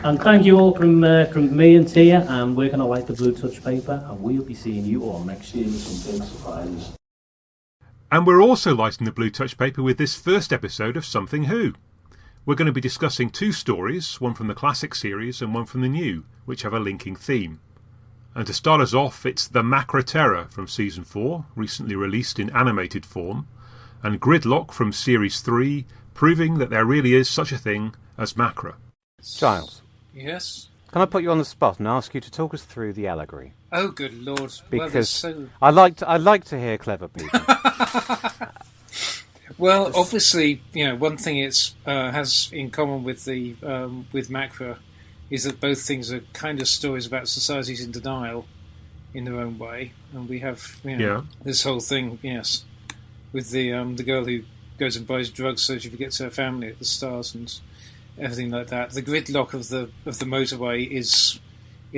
And thank you all from me and Tia, and we're going to light the blue touch paper, and we'll be seeing you all next year with some big surprises. And we're also lighting the blue touch paper with this first episode of Something Who. We're going to be discussing two stories, one from the classic series and one from the new, which have a linking theme. And to start us off, it's The Macra Terror from Season 4, recently released in animated form, and Gridlock from Series 3, proving that there really is such a thing as Macra. Giles. Yes? Can I put you on the spot and ask you to talk us through the allegory? Oh, good Lord. Because well, I like to hear clever people. Well, obviously, one thing it has in common with with Macra is that both things are kind of stories about societies in denial in their own way, and we have this whole thing, yes, with the girl who goes and buys drugs so she forgets her family at the start and everything like that. The gridlock of the motorway is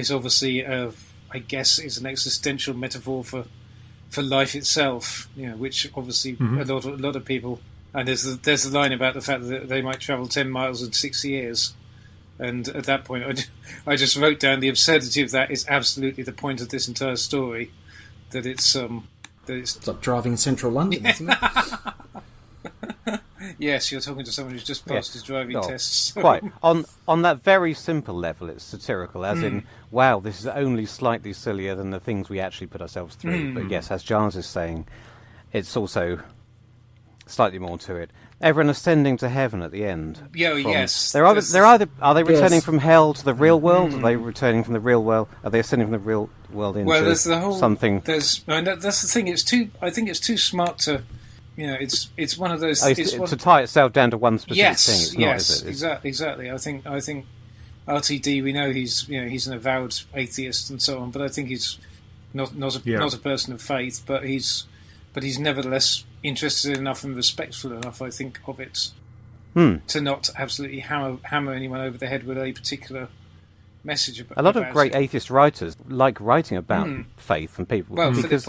obviously I guess is an existential metaphor for life itself, which obviously a lot of people. And there's the line about the fact that they might travel 10 miles in 6 years, and at that point, I just wrote down the absurdity of that is absolutely the point of this entire story. That it's like driving central London, isn't it? Yes, you're talking to someone who's just passed his driving tests. Quite. On that very simple level, it's satirical, as in, wow, this is only slightly sillier than the things we actually put ourselves through. But yes, as Giles is saying, it's also slightly more to it. Everyone ascending to heaven at the end. Yes. Are they returning from hell to the real world? Are they returning from the real world? Are they ascending from the real world into there's the whole, something? That's the thing. I think it's too smart to. It's one of those. To tie itself down to one specific thing. It's not, is it? Exactly. I think RTD. We know he's an avowed atheist and so on, but I think he's not a person of faith. But he's nevertheless interested enough and respectful enough, I think, of it to not absolutely hammer anyone over the head with a particular message about. A lot of great atheist writers like writing about faith and people, because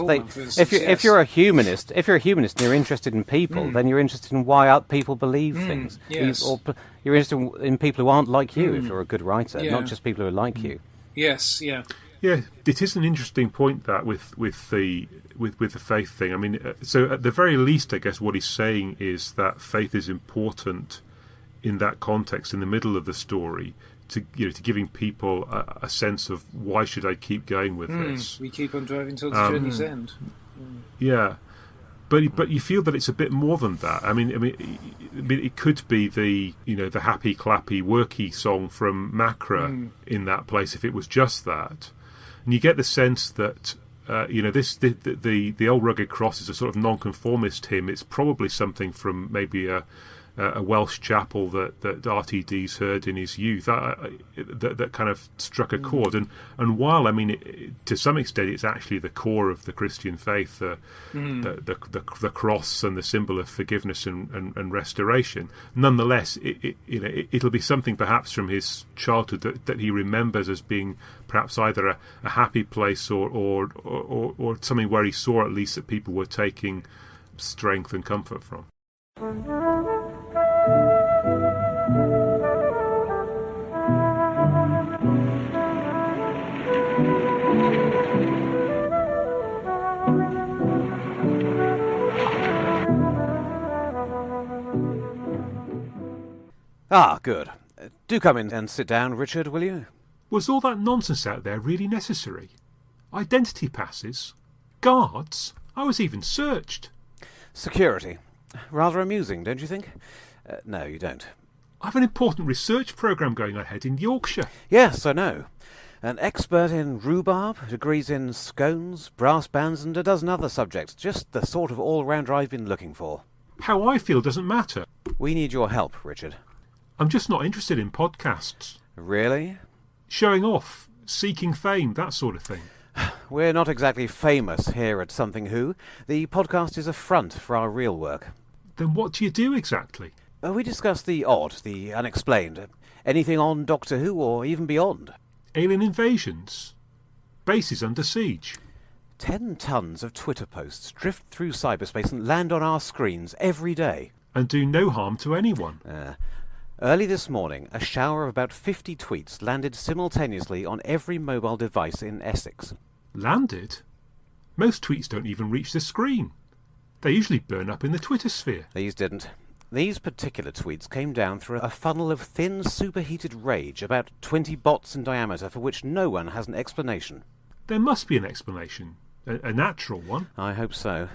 if you're a humanist, and you're interested in people, then you're interested in why people believe things. Yes. Or you're interested in people who aren't like you. If you're a good writer, not just people who are like you. Yes. Yeah. Yeah, it is an interesting point that with the faith thing. I mean, so at the very least, I guess what he's saying is that faith is important in that context, in the middle of the story, to giving people a sense of why should I keep going with this. We keep on driving till the journey's end. Yeah, but you feel that it's a bit more than that. I mean, it could be the happy clappy worky song from Macra in that place if it was just that. And you get the sense that the old rugged cross is a sort of nonconformist hymn. It's probably something from maybe a Welsh chapel that RTD's heard in his youth that kind of struck a chord. And while to some extent it's actually the core of the Christian faith, the cross and the symbol of forgiveness and restoration, nonetheless it'll be something perhaps from his childhood that he remembers as being perhaps either a happy place or something where he saw at least that people were taking strength and comfort from. Ah, good. Do come in and sit down, Richard, will you? Was all that nonsense out there really necessary? Identity passes? Guards? I was even searched. Security. Rather amusing, don't you think? No, you don't. I've an important research programme going ahead in Yorkshire. Yes, I know. An expert in rhubarb, degrees in scones, brass bands, and a dozen other subjects. Just the sort of all-rounder I've been looking for. How I feel doesn't matter. We need your help, Richard. I'm just not interested in podcasts. Really? Showing off, seeking fame, that sort of thing. We're not exactly famous here at Something Who. The podcast is a front for our real work. Then what do you do exactly? We discuss the odd, the unexplained. Anything on Doctor Who or even beyond. Alien invasions? Bases under siege? 10 tons of Twitter posts drift through cyberspace and land on our screens every day. And do no harm to anyone. Early this morning, a shower of about 50 tweets landed simultaneously on every mobile device in Essex. Landed? Most tweets don't even reach the screen. They usually burn up in the Twitter sphere. These didn't. These particular tweets came down through a funnel of thin, superheated rage, about 20 bots in diameter, for which no one has an explanation. There must be an explanation. A natural one. I hope so.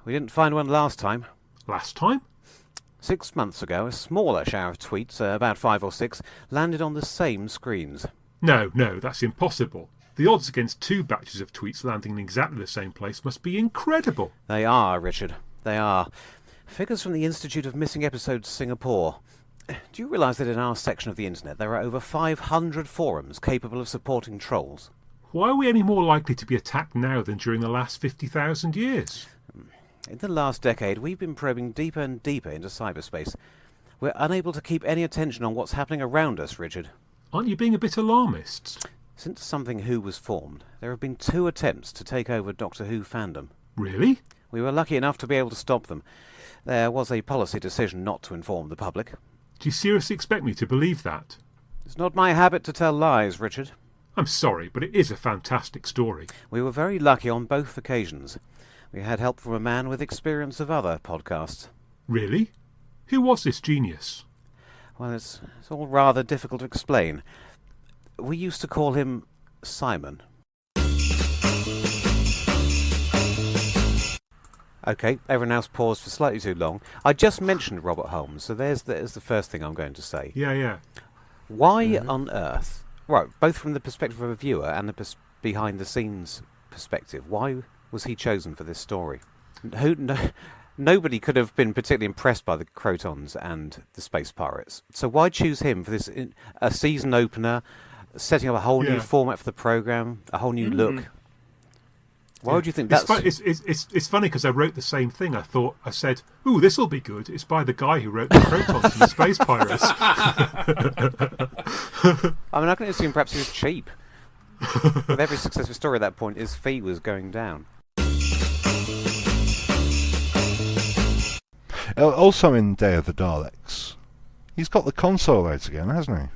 We didn't find one last time. Last time? 6 months ago, a smaller shower of tweets, about 5 or 6, landed on the same screens. No, that's impossible. The odds against 2 batches of tweets landing in exactly the same place must be incredible. They are, Richard. They are. Figures from the Institute of Missing Episodes Singapore. Do you realise that in our section of the internet there are over 500 forums capable of supporting trolls? Why are we any more likely to be attacked now than during the last 50,000 years? In the last decade, we've been probing deeper and deeper into cyberspace. We're unable to keep any attention on what's happening around us, Richard. Aren't you being a bit alarmist? Since Something Who was formed, there have been 2 attempts to take over Doctor Who fandom. Really? We were lucky enough to be able to stop them. There was a policy decision not to inform the public. Do you seriously expect me to believe that? It's not my habit to tell lies, Richard. I'm sorry, but it is a fantastic story. We were very lucky on both occasions. We had help from a man with experience of other podcasts. Really? Who was this genius? Well, it's all rather difficult to explain. We used to call him Simon. OK, everyone else paused for slightly too long. I just mentioned Robert Holmes, so there's the first thing I'm going to say. Yeah. Why on earth, right, both from the perspective of a viewer and the behind-the-scenes perspective, why was he chosen for this story? Nobody could have been particularly impressed by the Crotons and the Space Pirates. So why choose him for this, a season opener, setting up a whole new format for the programme, a whole new look? Why would you think that's... It's funny because I wrote the same thing. I said, ooh, this will be good. It's by the guy who wrote the Crotons and the Space Pirates. I mean, I can assume perhaps he was cheap. With every successful story at that point, his fee was going down. Also in Day of the Daleks, he's got the console out again, hasn't he?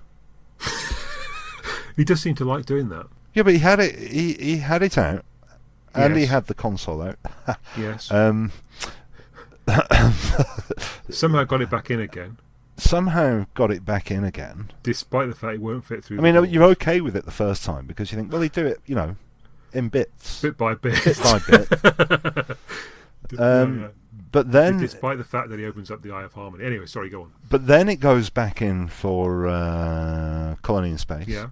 He does seem to like doing that. Yeah, but he had it. He had it out, and he Yes. had the console out. Yes. Somehow got it back in again, Somehow got it back in again. despite the fact it won't fit through. I mean, the door. you're okay with it the first time because you think, well, he'd do it, in bits, bit by bit. bit by bit. Yeah. But then, despite the fact that he opens up the Eye of Harmony. Anyway, sorry, go on. but then it goes back in for Colony in Space. Yeah,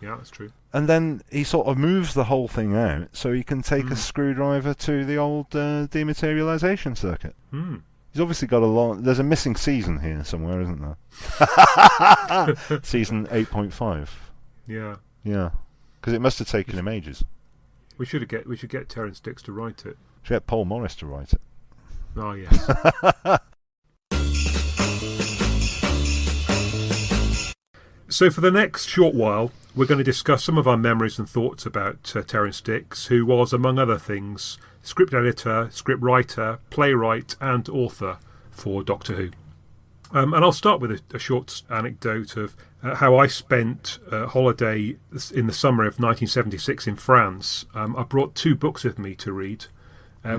that's true. And then he sort of moves the whole thing out so he can take a screwdriver to the old dematerialization circuit. He's obviously got a long... There's a missing season here somewhere, isn't there? Season 8.5. Yeah, Yeah. Because it must have taken him ages. we should get Terence Dix to write it. Should get Paul Morris to write it. Oh yes. So for the next short while, we're going to discuss some of our memories and thoughts about Terence Dix, who was, among other things, script editor, script writer, playwright and author for Doctor Who. And I'll start with a short anecdote of how I spent a holiday in the summer of 1976 in France. I brought 2 books with me to read,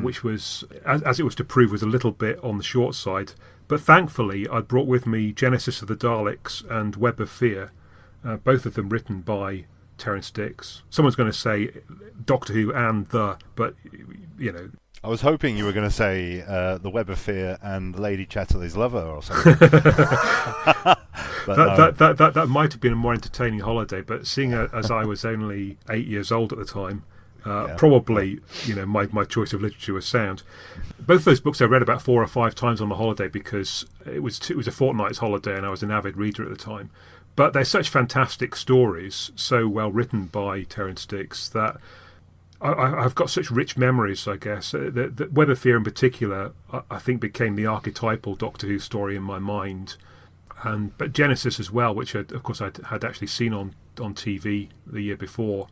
which was, as it was to prove, was a little bit on the short side. But thankfully, I brought with me Genesis of the Daleks and Web of Fear, both of them written by Terence Dix. Someone's going to say Doctor Who and but, I was hoping you were going to say The Web of Fear and Lady Chatterley's Lover or something. That might have been a more entertaining holiday, but seeing as I was only 8 years old at the time, probably my choice of literature was sound. Both those books I read about 4 or 5 times on the holiday because it was a fortnight's holiday and I was an avid reader at the time. But they're such fantastic stories, so well written by Terence Dix, that I've got such rich memories, I guess. The Web of Fear in particular, I think, became the archetypal Doctor Who story in my mind. But Genesis as well, which of course I had actually seen on TV the year before.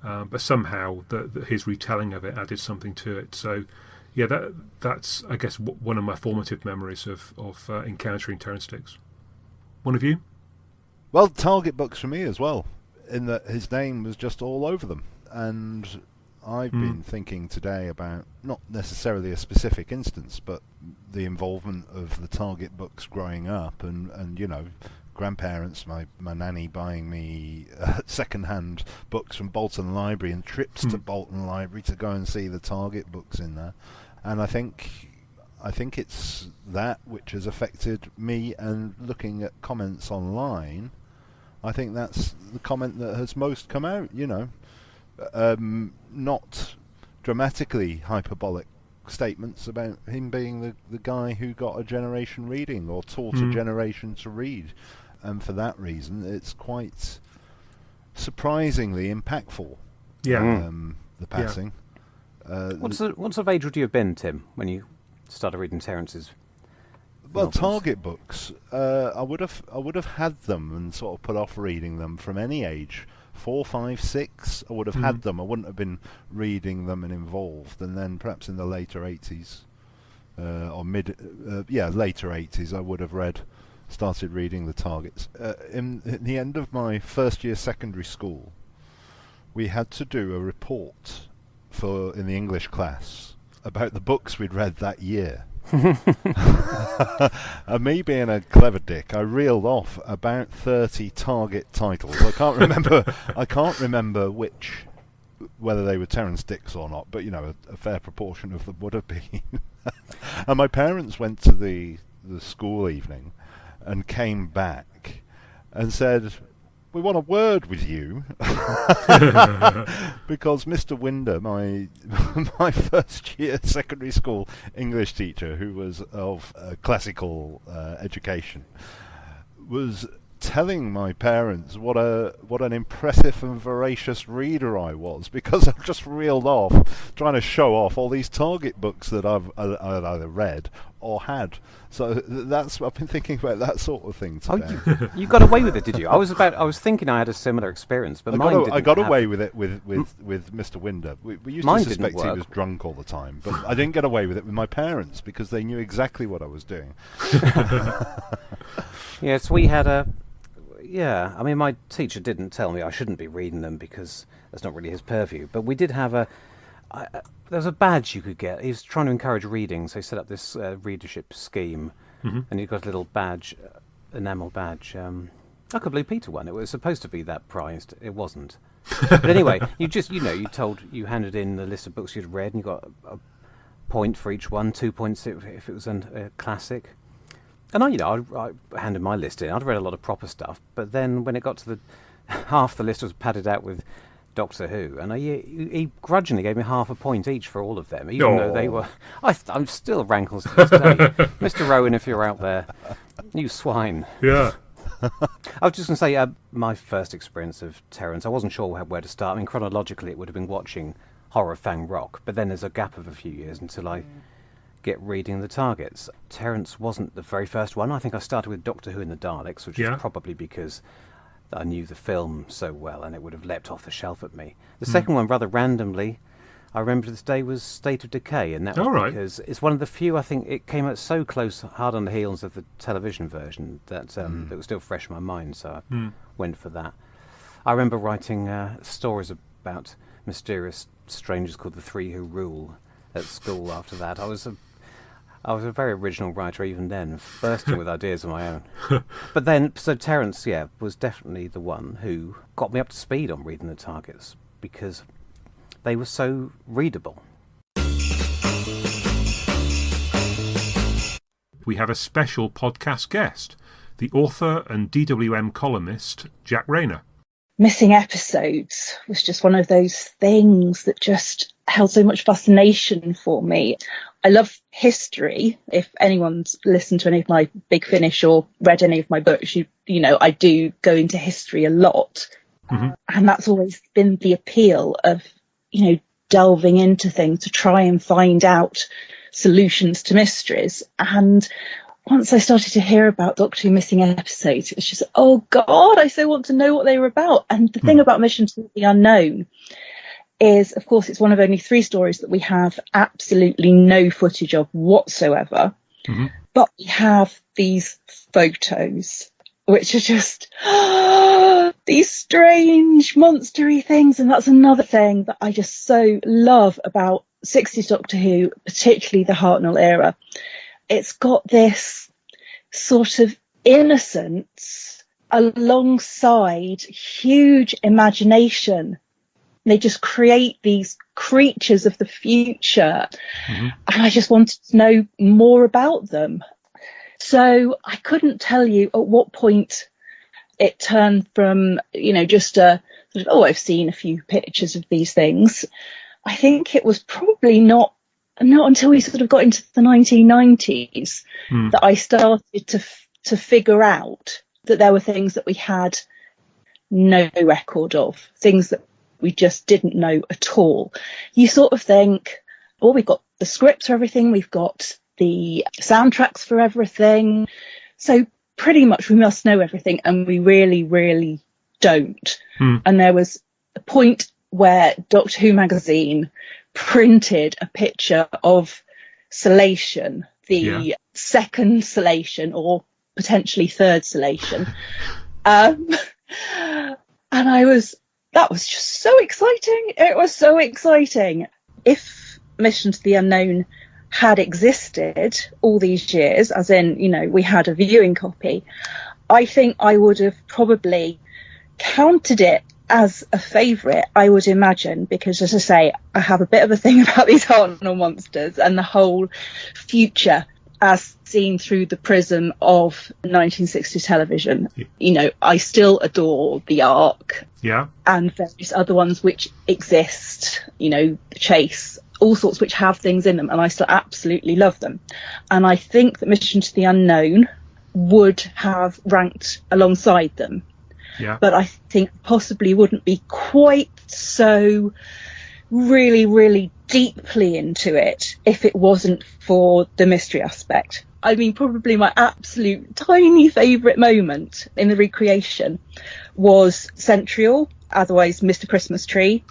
But somehow his retelling of it added something to it. So, yeah, that's I guess one of my formative memories of encountering Terence Dix. One of you? Well, target books for me as well, in that his name was just all over them. And I've been thinking today about not necessarily a specific instance, but the involvement of the target books growing up, and you know, grandparents, my nanny buying me second-hand books from Bolton Library, and trips to Bolton Library to go and see the target books in there. And I think it's that which has affected me. And looking at comments online, I think that's the comment that has most come out, you know. Not dramatically hyperbolic statements about him being the guy who got a generation reading or taught a generation to read. And for that reason, it's quite surprisingly impactful, the passing. What sort of age would you have been, Tim, when you started reading Terence's Well, novels? target books, I would have had them and sort of put off reading them from any age. 4, 5, 6, I would have had them. I wouldn't have been reading them and involved. And then perhaps in the later 80s, or later 80s, I would have started reading the targets. In the end of my first year secondary school, we had to do a report in the English class about the books we'd read that year. And me being a clever dick, I reeled off about 30 target titles. I can't remember whether they were Terence Dicks or not, but you know, a fair proportion of them would have been. And my parents went to the school evening and came back and said, "We want a word with you," because Mr. Winder, my first year secondary school English teacher, who was of classical education, was telling my parents what an impressive and voracious reader I was, because I've just reeled off trying to show off all these target books that I've either read or had. So I've been thinking about that sort of thing today. Oh, you got away with it, did you? I was thinking I had a similar experience, but I got away with it with Mr. Winder. We used to suspect he was drunk all the time, but I didn't get away with it with my parents because they knew exactly what I was doing. Yes, we had a... Yeah, I mean, my teacher didn't tell me I shouldn't be reading them because that's not really his purview. But we did have there was a badge you could get. He was trying to encourage reading, so he set up this readership scheme, and you got a little badge, enamel badge. Like a Blue Peter one. It was supposed to be that prized. It wasn't. But anyway, you you handed in the list of books you'd read, and you got a point for each one, 2 points if it was a classic. And I handed my list in. I'd read a lot of proper stuff, but then when it got to half the list was padded out with Doctor Who, and he grudgingly gave me half a point each for all of them, even though they were... I'm still rankles to this day. Mr. Rowan, if you're out there, you swine. Yeah. I was just going to say, my first experience of Terence, I wasn't sure where to start. I mean, chronologically, it would have been watching Horror Fang Rock, but then there's a gap of a few years until I get reading the targets. Terence wasn't the very first one. I think I started with Doctor Who and the Daleks, which is probably because I knew the film so well and it would have leapt off the shelf at me. The second one, rather randomly, I remember to this day, was State of Decay, and that was because it's one of the few, I think, it came out so close, hard on the heels of the television version, that it was still fresh in my mind, so I went for that. I remember writing stories about mysterious strangers called the Three Who Rule at school after that. I was a very original writer even then, bursting with ideas of my own. But then, so Terence, was definitely the one who got me up to speed on reading the targets, because they were so readable. We have a special podcast guest, the author and DWM columnist, Jack Rayner. Missing episodes was just one of those things that just held so much fascination for me. I love history. If anyone's listened to any of my Big Finish or read any of my books, you know, I do go into history a lot. And that's always been the appeal of, delving into things to try and find out solutions to mysteries. And once I started to hear about Doctor Who missing episodes, it was just, oh God, I so want to know what they were about. And the thing about Mission to the Unknown is, of course, it's one of only 3 stories that we have absolutely no footage of whatsoever. But we have these photos which are just these strange, monstery things. And that's another thing that I just so love about 60s Doctor Who, particularly the Hartnell era. It's got this sort of innocence alongside huge imagination. They just create these creatures of the future. And I just wanted to know more about them. So I couldn't tell you at what point it turned from, just a sort of, I've seen a few pictures of these things. I think it was probably not until we sort of got into the 1990s that I started to figure out that there were things that we had no record of, things that we just didn't know at all. You sort of think, we've got the scripts for everything, we've got the soundtracks for everything, so pretty much we must know everything, and we really, really don't. And there was a point where Doctor Who magazine printed a picture of Solation, the second Solation, or potentially third Solation. And that was just so exciting. It was so exciting. If Mission to the Unknown had existed all these years, as in, we had a viewing copy, I think I would have probably counted it as a favourite, I would imagine, because, as I say, I have a bit of a thing about these Hartnell monsters and the whole future as seen through the prism of 1960s television. I still adore the Ark and various other ones which exist, the Chase, all sorts which have things in them, and I still absolutely love them. And I think that Mission to the Unknown would have ranked alongside them. But I think possibly wouldn't be quite so really, really deeply into it if it wasn't for the mystery aspect. I mean, probably my absolute tiny favourite moment in the recreation was Centrial, otherwise Mr. Christmas Tree.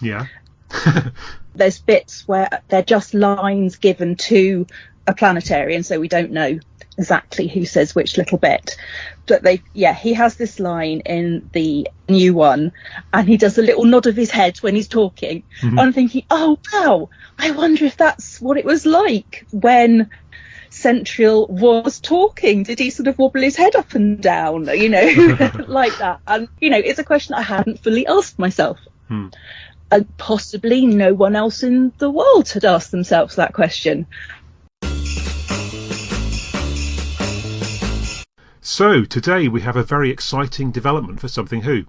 There's bits where they're just lines given to a planetarian, so we don't know exactly who says which little bit, but he has this line in the new one, and he does a little nod of his head when he's talking. I'm thinking, oh wow, I wonder if that's what it was like when Centrial was talking. Did he sort of wobble his head up and down, like that? And it's a question I hadn't fully asked myself. And possibly no one else in the world had asked themselves that question. So, today we have a very exciting development for Something Who.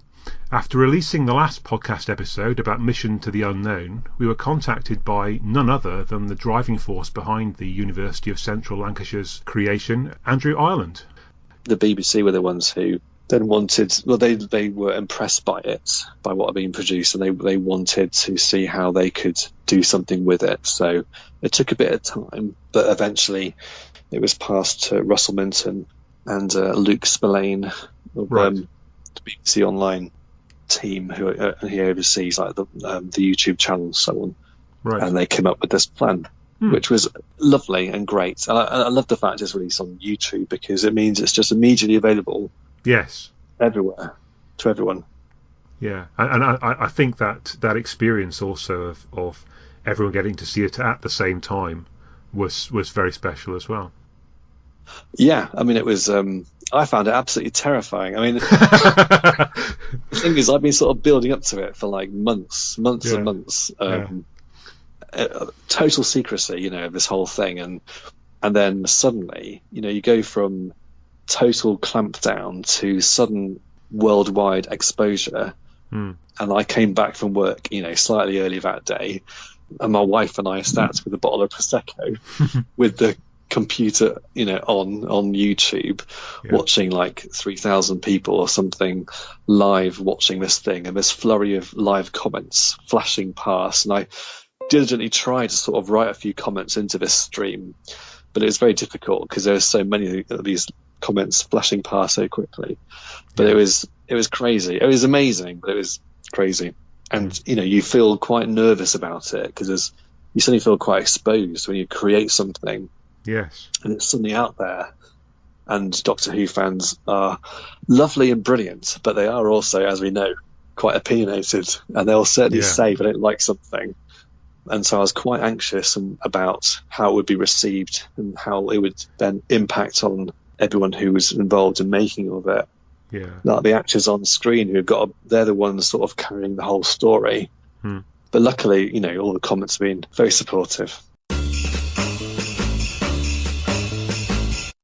After releasing the last podcast episode about Mission to the Unknown, we were contacted by none other than the driving force behind the University of Central Lancashire's creation, Andrew Ireland. The BBC were the ones who then wanted, they were impressed by it, by what had been produced, and they wanted to see how they could do something with it. So it took a bit of time, but eventually it was passed to Russell Minton and Luke Spillane of the BBC Online team, who he oversees like the YouTube channel and so on. And they came up with this plan, which was lovely and great. And I love the fact it's released on YouTube, because it means it's just immediately available. Everywhere, to everyone. And I think that experience also of everyone getting to see it at the same time was very special as well. I mean, it was. I found it absolutely terrifying. I mean, the thing is, I've been sort of building up to it for like months and months. Total secrecy, of this whole thing, and then suddenly, you go from total clampdown to sudden worldwide exposure. And I came back from work, slightly early that day, and my wife and I sat with a bottle of Prosecco with the computer on YouTube, watching like 3,000 people or something live watching this thing, and this flurry of live comments flashing past, and I diligently tried to sort of write a few comments into this stream, but it was very difficult because there were so many of these comments flashing past so quickly. But it was crazy. It was amazing, but it was crazy. And you feel quite nervous about it, because you suddenly feel quite exposed when you create something. And it's suddenly out there, And Doctor Who fans are lovely and brilliant, but they are also, as we know, quite opinionated, and they'll certainly say they don't like something. And so I was quite anxious about how it would be received and how it would then impact on everyone who was involved in making of it. Yeah. Like the actors on screen they're the ones sort of carrying the whole story. But luckily, all the comments have been very supportive.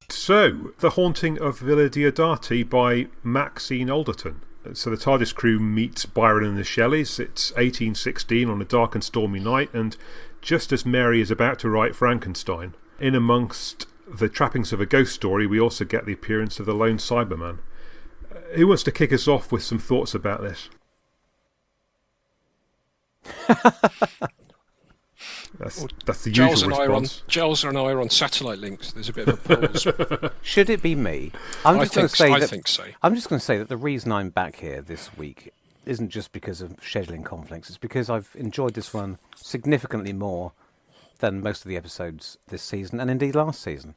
So, The Haunting of Villa Diodati by Maxine Alderton. So the TARDIS crew meets Byron and the Shelleys. It's 1816 on a dark and stormy night, and just as Mary is about to write Frankenstein, in amongst the trappings of a ghost story, we also get the appearance of the lone Cyberman. Who wants to kick us off with some thoughts about this? That's the usual response. Giles and I are on satellite links. There's a bit of a pause. Should it be me? I think so. I'm just going to say that the reason I'm back here this week isn't just because of scheduling conflicts. It's because I've enjoyed this one significantly more than most of the episodes this season, and indeed last season.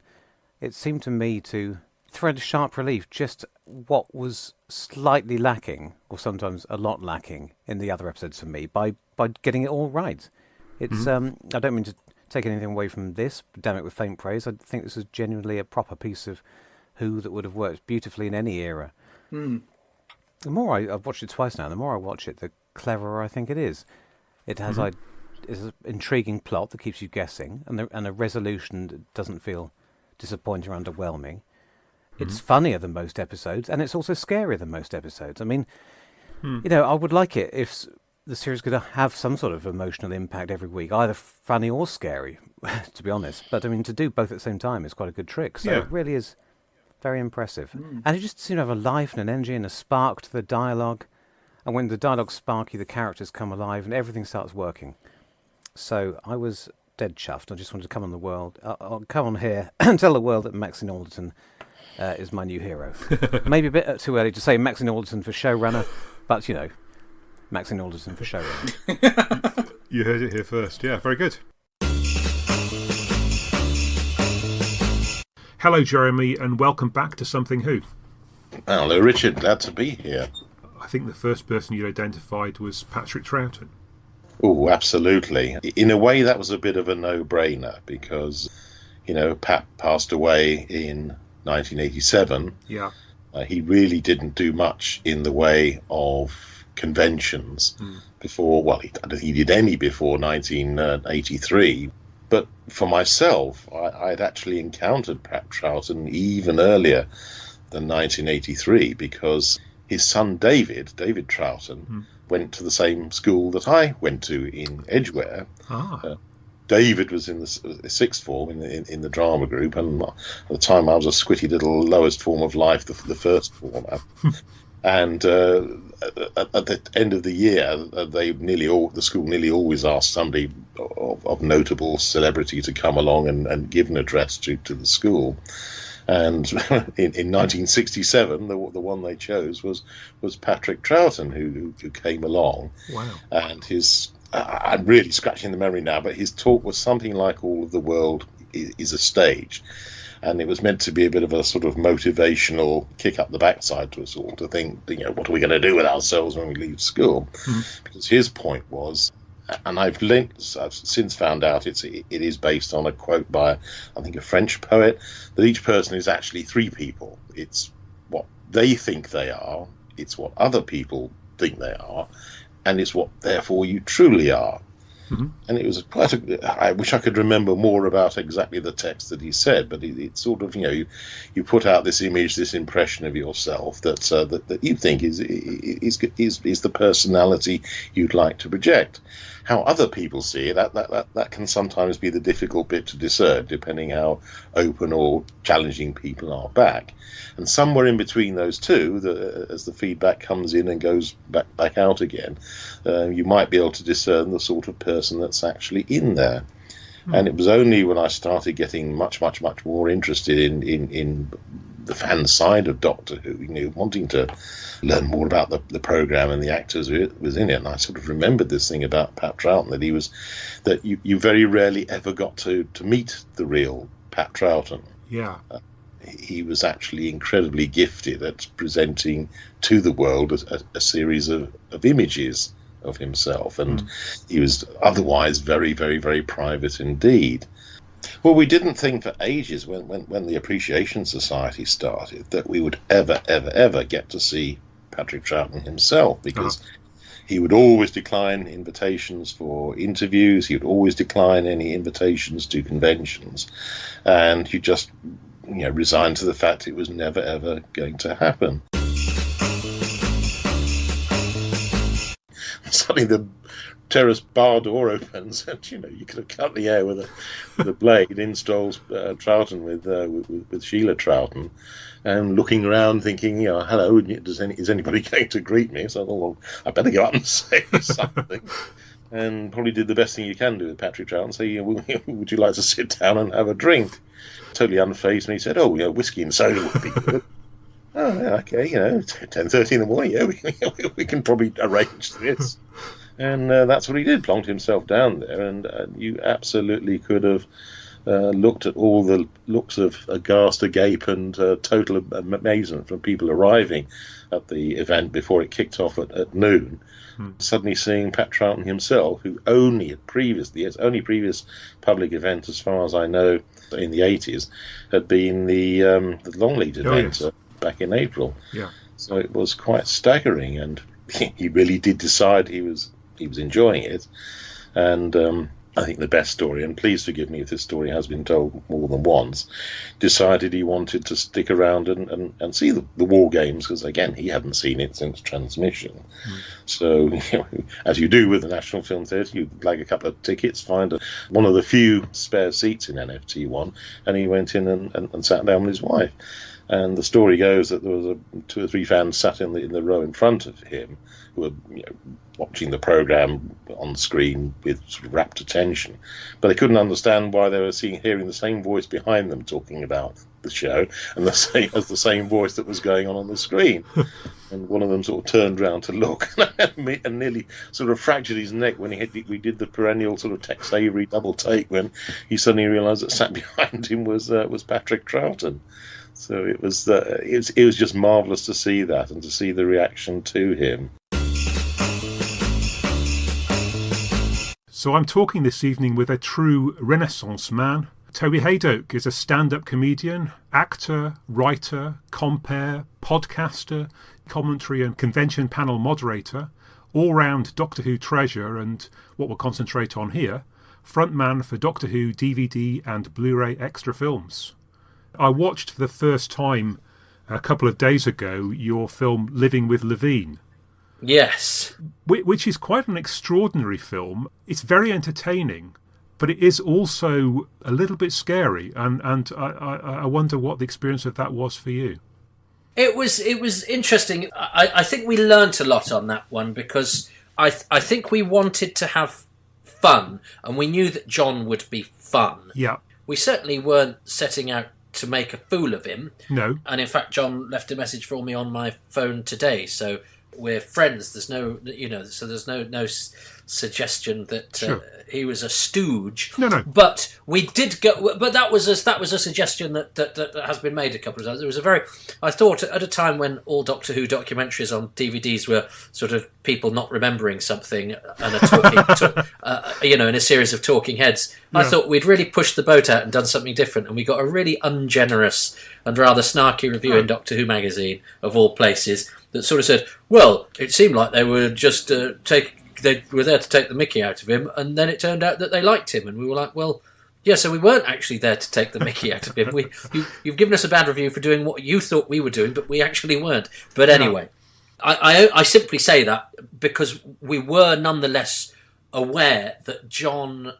It seemed to me to thread sharp relief just what was slightly lacking, or sometimes a lot lacking, in the other episodes for me, by getting it all right. It's I don't mean to take anything away from this, but damn it with faint praise. I think this is genuinely a proper piece of Who that would have worked beautifully in any era. The more I've watched it twice now, the more I watch it, the cleverer I think it is. It has is an intriguing plot that keeps you guessing, and a resolution that doesn't feel disappointing or underwhelming. It's funnier than most episodes, and it's also scarier than most episodes. I mean, I would like it if the series could have some sort of emotional impact every week, either funny or scary, to be honest. But, I mean, to do both at the same time is quite a good trick. So it really is very impressive. And it just seemed to have a life and an energy and a spark to the dialogue. And when the dialogue's sparky, the characters come alive and everything starts working. So I was dead chuffed. I just wanted to come on the world. I'll come on here and tell the world that Maxine Alderton is my new hero. Maybe a bit too early to say Maxine Alderton for showrunner, but, Maxine Alderton for showrunner. You heard it here first. Yeah, very good. Hello, Jeremy, and welcome back to Something Who. Hello, Richard. Glad to be here. I think the first person you identified was Patrick Troughton. Oh, absolutely. In a way, that was a bit of a no-brainer because, Pat passed away in 1987. Yeah. He really didn't do much in the way of conventions before, well, he did any before 1983. But for myself, I'd actually encountered Pat Troughton even earlier than 1983 because his son David Troughton, went to the same school that I went to in Edgware. David was in the sixth form in the drama group, and at the time I was a squitty little lowest form of life, the first former. And at the end of the year, the school nearly always asked somebody of notable celebrity to come along and give an address to the school. And in 1967, the one they chose was Patrick Troughton, who came along. Wow! And I'm really scratching the memory now, but his talk was something like "All of the world is a stage." And it was meant to be a bit of a sort of motivational kick up the backside to us all to think, what are we going to do with ourselves when we leave school? Because his point was, and I've since found out it is based on a quote by, I think, a French poet, that each person is actually three people. It's what they think they are, it's what other people think they are, and it's what, therefore, you truly are. And it was I wish I could remember more about exactly the text that he said, but it's sort of, you put out this image, this impression of yourself that you think is the personality you'd like to project. How other people see it, that can sometimes be the difficult bit to discern, depending how open or challenging people are back. And somewhere in between those two, as the feedback comes in and goes back out again, you might be able to discern the sort of person that's actually in there. And it was only when I started getting much, much, much more interested in the fan side of Doctor Who, wanting to learn more about the programme and the actors who was in it. And I sort of remembered this thing about Pat Troughton, that you very rarely ever got to meet the real Pat Troughton. Yeah. he was actually incredibly gifted at presenting to the world a series of images of himself, and he was otherwise very, very, very private indeed. Well, we didn't think for ages when the Appreciation Society started that we would ever get to see Patrick Troughton himself, because he would always decline invitations for interviews. He would always decline any invitations to conventions, and you just resigned to the fact it was never ever going to happen. Suddenly the terrace bar door opens, and you could have cut the air with a blade. Installs Troughton with Sheila Troughton, and looking around, thinking, hello, is anybody going to greet me? So I thought, well, I better go up and say something. And probably did the best thing you can do with Patrick Troughton. Say, would you like to sit down and have a drink? Totally unfazed, and he said, "Oh, whiskey and soda would be good." Oh, yeah, okay, 10:30 in the morning. Yeah, we can probably arrange this. And that's what he did. Plonked himself down there, and you absolutely could have looked at all the looks of aghast, agape, and total amazement from people arriving at the event before it kicked off at noon. Suddenly seeing Pat Troughton himself, who his only previous public event, as far as I know, in the 80s, had been the Longleat event back in April. Yeah. So it was quite staggering, and he really did decide he was enjoying it. And I think the best story, and please forgive me if this story has been told more than once, decided he wanted to stick around and see the War Games, because, again, he hadn't seen it since transmission. So, as you do with the National Film Theatre, you lag a couple of tickets, find one of the few spare seats in NFT1, and he went in and sat down with his wife. And the story goes that there was 2 or 3 fans sat in the row in front of him who were watching the programme on the screen with sort of rapt attention, but they couldn't understand why they were hearing the same voice behind them talking about the show, and the same voice that was going on the screen. And one of them sort of turned round to look and nearly sort of fractured his neck when we did the perennial sort of Tex Avery double take, when he suddenly realised that sat behind him was Patrick Troughton. So it was just marvellous to see that, and to see the reaction to him. So I'm talking this evening with a true Renaissance man. Toby Haydock is a stand-up comedian, actor, writer, compere, podcaster, commentary and convention panel moderator, all-round Doctor Who treasure, and what we'll concentrate on here, frontman for Doctor Who DVD and Blu-ray extra films. I watched for the first time a couple of days ago your film Living with Levine. Yes. Which is quite an extraordinary film. It's very entertaining, but it is also a little bit scary, and I wonder what the experience of that was for you. It was interesting. I think we learnt a lot on that one, because I think we wanted to have fun, and we knew that John would be fun. Yeah. We certainly weren't setting out to make a fool of him. No. And in fact, John left a message for me on my phone today, so we're friends. There's no, so there's no suggestion that he was a stooge. No. But we did go. But that was a suggestion that has been made a couple of times. It was I thought at a time when all Doctor Who documentaries on DVDs were sort of people not remembering something and in a series of talking heads. Yeah. I thought we'd really pushed the boat out and done something different, and we got a really ungenerous and rather snarky review in Doctor Who magazine, of all places, that sort of said, well, it seemed like they were just they were there to take the mickey out of him, and then it turned out that they liked him, and we were like, well, yeah, so we weren't actually there to take the mickey out of him. You've given us a bad review for doing what you thought we were doing, but we actually weren't. But anyway, I simply say that because we were nonetheless aware that John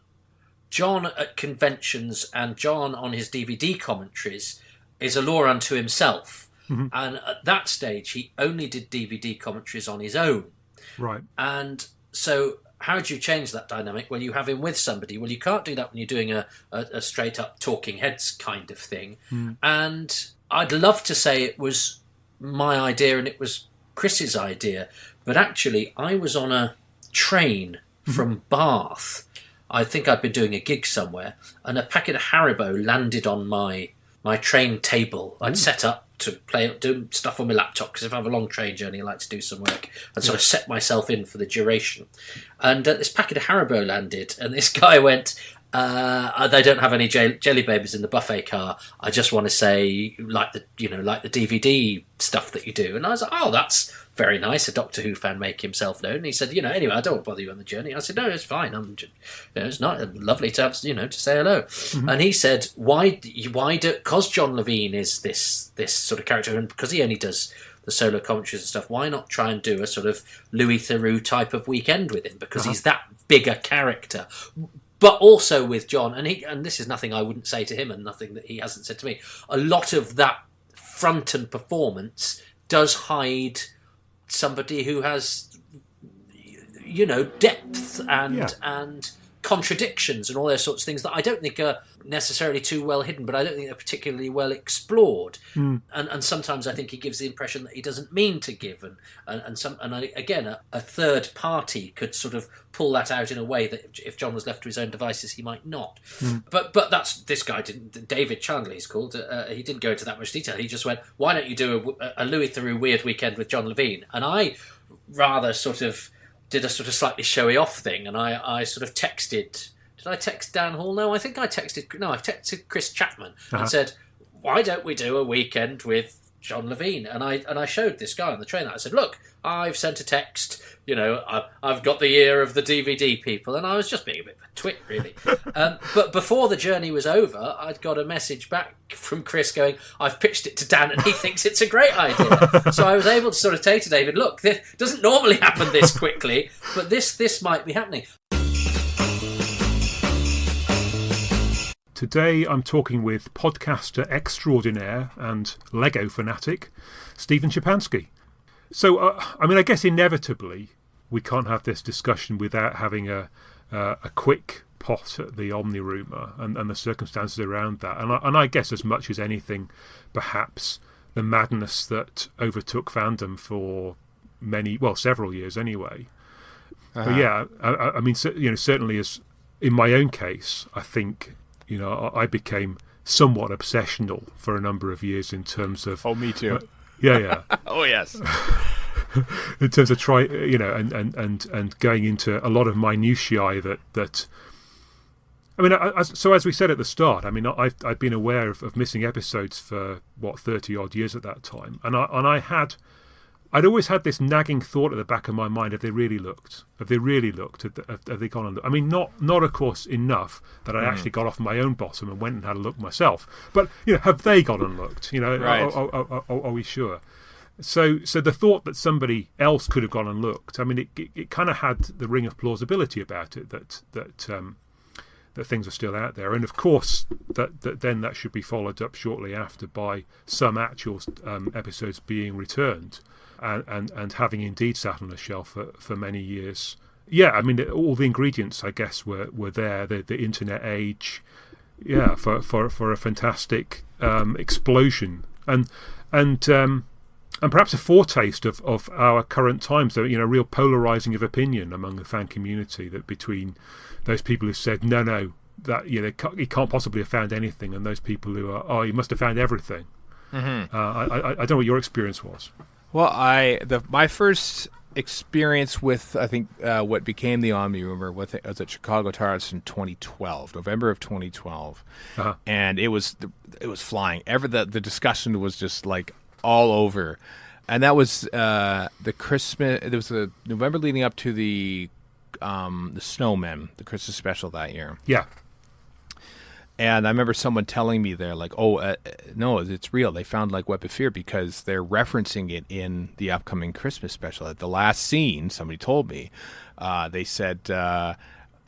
at conventions and John on his DVD commentaries is a law unto himself. Mm-hmm. And at that stage, he only did DVD commentaries on his own. Right. And so how do you change that dynamic when you have him with somebody? Well, you can't do that when you're doing a straight-up talking heads kind of thing. Mm. And I'd love to say it was my idea and it was Chris's idea, but actually I was on a train from Bath. I think I'd been doing a gig somewhere, and a packet of Haribo landed on my my train table. I'd set up to do stuff on my laptop, because if I have a long train journey, I like to do some work, and sort of set myself in for the duration. And this packet of Haribo landed, and this guy went, they don't have any jelly babies in the buffet car. I just want to say, like the DVD stuff that you do. And I was like, oh, that's very nice. A Doctor Who fan make himself known. And he said, anyway, I don't want to bother you on the journey. I said, no, it's fine. It's not lovely to have, to say hello. Mm-hmm. And he said, why do, because John Levine is this sort of character, and because he only does the solo commentaries and stuff, why not try and do a sort of Louis Theroux type of weekend with him? Because he's that bigger character. But also with John, and this is nothing I wouldn't say to him and nothing that he hasn't said to me, a lot of that front and performance does hide somebody who has, depth and contradictions and all those sorts of things that I don't think are necessarily too well hidden, but I don't think they're particularly well explored. And sometimes I think he gives the impression that he doesn't mean to give, again, a third party could sort of pull that out in a way that if John was left to his own devices, he might not. But that's, this guy didn't. David Chandler, he's called. He didn't go into that much detail. He just went, "Why don't you do a Louis Theroux weird weekend with John Levine?" And I rather sort of did a sort of slightly showy off thing, and I sort of texted. Did I text Dan Hall? No, I think I texted Chris Chapman and said, "Why don't we do a weekend with John Levine?" And I showed this guy on the train that. I said, "Look, I've sent a text. I've got the ear of the DVD people," and I was just being a bit of a twit, really. But before the journey was over, I'd got a message back from Chris going, "I've pitched it to Dan, and he thinks it's a great idea." So I was able to sort of say to David, "Look, this doesn't normally happen this quickly, but this might be happening." Today I'm talking with podcaster extraordinaire and Lego fanatic, Stephen Szypanski. So, I guess inevitably we can't have this discussion without having a quick pot at the Omni-Rumour and the circumstances around that. And I guess as much as anything, perhaps the madness that overtook fandom for several years anyway. But yeah, certainly as in my own case, I think, I became somewhat obsessional for a number of years in terms of... Oh, me too. Yeah. Oh, yes. In terms of and going into a lot of minutiae that so as we said at the start, I'd been aware of missing episodes for 30 odd years at that time, and I'd always had this nagging thought at the back of my mind: have they really looked? Have they gone and looked? Not of course enough that I actually got off my own bottom and went and had a look myself. But have they gone and looked? Right. Are we sure? So the thought that somebody else could have gone and looked, it kind of had the ring of plausibility about it that things are still out there, and of course that should be followed up shortly after by some actual episodes being returned. And having indeed sat on a shelf for many years. Yeah, all the ingredients, I guess, were there. The internet age, for a fantastic explosion, and perhaps a foretaste of our current times. So, real polarizing of opinion among the fan community, that between those people who said no, that he can't possibly have found anything, and those people who are, he must have found everything. Mm-hmm. I don't know what your experience was. Well, my first experience with, I think, what became the Omni-Rumour was at Chicago Tires in 2012, November of 2012, and it was flying. The discussion was just like all over, and that was the Christmas. It was the November leading up to the Snowmen, the Christmas special that year. Yeah. And I remember someone telling me there, like, no, it's real. They found like Web of Fear because they're referencing it in the upcoming Christmas special. At the last scene, somebody told me, they said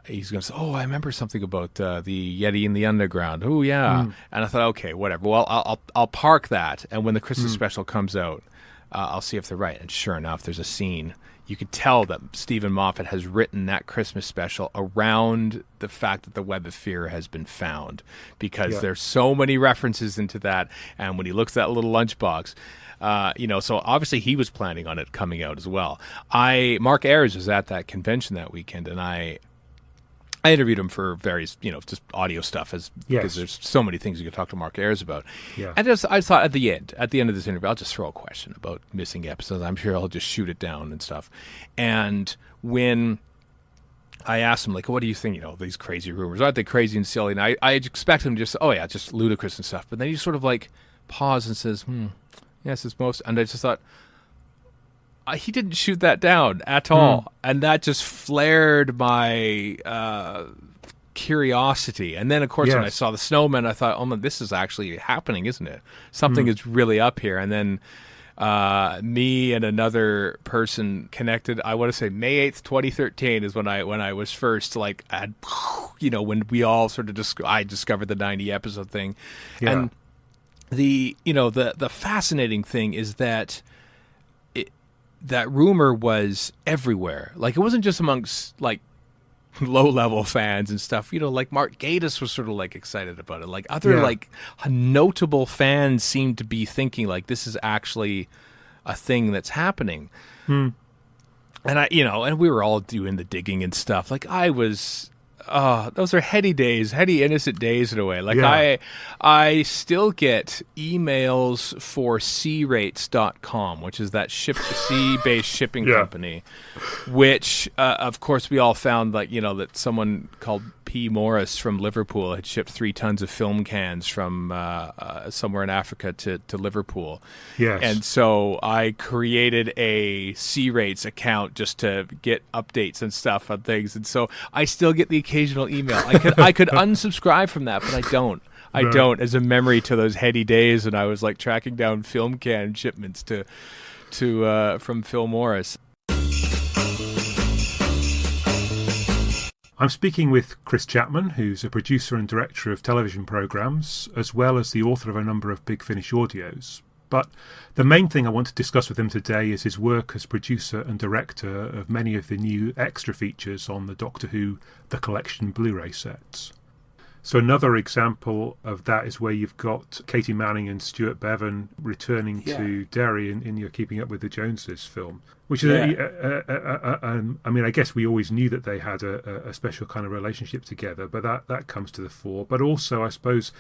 he's going to say, I remember something about the Yeti in the underground. Oh, yeah. And I thought, okay, whatever. Well, I'll park that. And when the Christmas special comes out, I'll see if they're right. And sure enough, there's a scene. You could tell that Stephen Moffat has written that Christmas special around the fact that the Web of Fear has been found, because there's so many references into that. And when he looks at that little lunchbox, so obviously he was planning on it coming out as well. Mark Ayers was at that convention that weekend, and I I interviewed him for various, just audio stuff, because there's so many things you could talk to Mark Ayres about. Yeah. And I thought at the end of this interview, I'll just throw a question about missing episodes. I'm sure he'll just shoot it down and stuff. And when I asked him, like, what do you think, these crazy rumors? Aren't they crazy and silly? And I expect him to just, oh yeah, just ludicrous and stuff. But then he sort of like paused and says, yes, it's most. And I just thought, he didn't shoot that down at all, and that just flared my curiosity. And then, of course, when I saw the snowman, I thought, oh, man, this is actually happening, isn't it? Something is really up here. And then me and another person connected. I want to say May 8th, 2013 is when I was first when we all sort of I discovered the 90 episode thing, and the fascinating thing is that that rumor was everywhere. Like, it wasn't just amongst like low-level fans and stuff. Like Mark Gatiss was sort of like excited about it. Like other like notable fans seemed to be thinking like this is actually a thing that's happening. And and we were all doing the digging and stuff. Like I was. Those are heady days, heady innocent days in a way. Like I still get emails for crates.com, which is that sea-based shipping company, which of course we all found that someone called P. Morris from Liverpool had shipped 3 tons of film cans from somewhere in Africa to Liverpool. Yes. And so I created a C-Rates account just to get updates and stuff on things. And so I still get the occasional email. I could unsubscribe from that, but I don't. I don't, as a memory to those heady days, and I was like tracking down film can shipments to from Phil Morris. I'm speaking with Chris Chapman, who's a producer and director of television programmes, as well as the author of a number of Big Finish audios. But the main thing I want to discuss with him today is his work as producer and director of many of the new extra features on the Doctor Who The Collection Blu-ray sets. So another example of that is where you've got Katie Manning and Stuart Bevan returning to Derry in your Keeping Up with the Joneses film, which is, I mean, I guess we always knew that they had a special kind of relationship together, but that comes to the fore. But also, I suppose,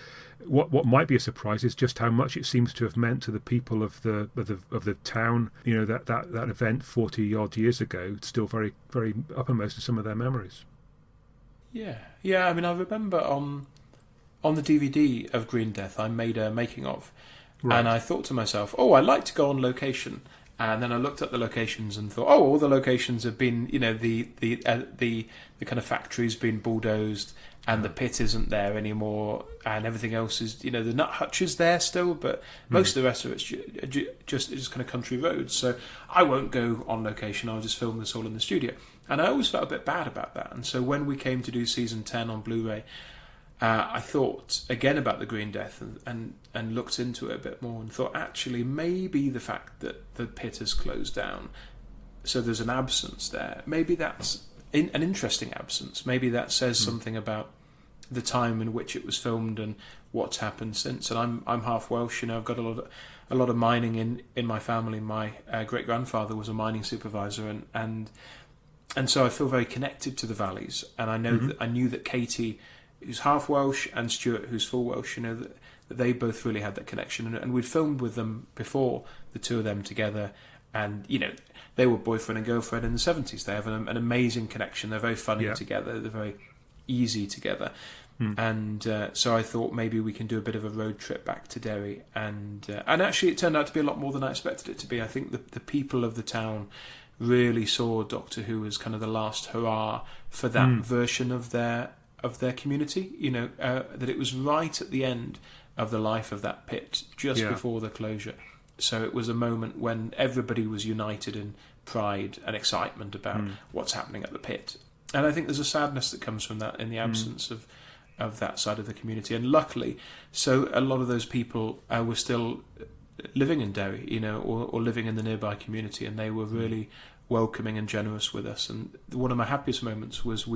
what might be a surprise is just how much it seems to have meant to the people of the town. That event 40 odd years ago, it's still very, very uppermost in some of their memories. Yeah. I mean, I remember on the DVD of Green Death, I made a making of, and I thought to myself, I'd like to go on location. And then I looked at the locations and thought, all the locations have been, the kind of factory's been bulldozed, and the pit isn't there anymore, and everything else is, the nut hutch is there still, but most of the rest of it's just kind of country roads. So I won't go on location. I'll just film this all in the studio. And I always felt a bit bad about that. And so when we came to do season 10 on Blu-ray, I thought again about the Green Death and looked into it a bit more and thought, actually, maybe the fact that the pit has closed down, so there's an absence there, maybe that's an interesting absence. Maybe that says something about the time in which it was filmed and what's happened since. And I'm half Welsh, I've got a lot of mining in my family. My great-grandfather was a mining supervisor, and so I feel very connected to the valleys. And I know I knew that Katie, who's half Welsh, and Stuart, who's full Welsh, that they both really had that connection. And we'd filmed with them before, the two of them together. And, they were boyfriend and girlfriend in the 70s. They have an amazing connection. They're very funny together. They're very easy together. And so I thought maybe we can do a bit of a road trip back to Derry. And actually it turned out to be a lot more than I expected it to be. I think the people of the town really saw Doctor Who as kind of the last hurrah for that version of their community. That it was right at the end of the life of that pit, just before the closure. So it was a moment when everybody was united in pride and excitement about what's happening at the pit. And I think there's a sadness that comes from that in the absence of that side of the community. And luckily, so a lot of those people were still living in Derry, or living in the nearby community, and they were really welcoming and generous with us. And one of my happiest moments was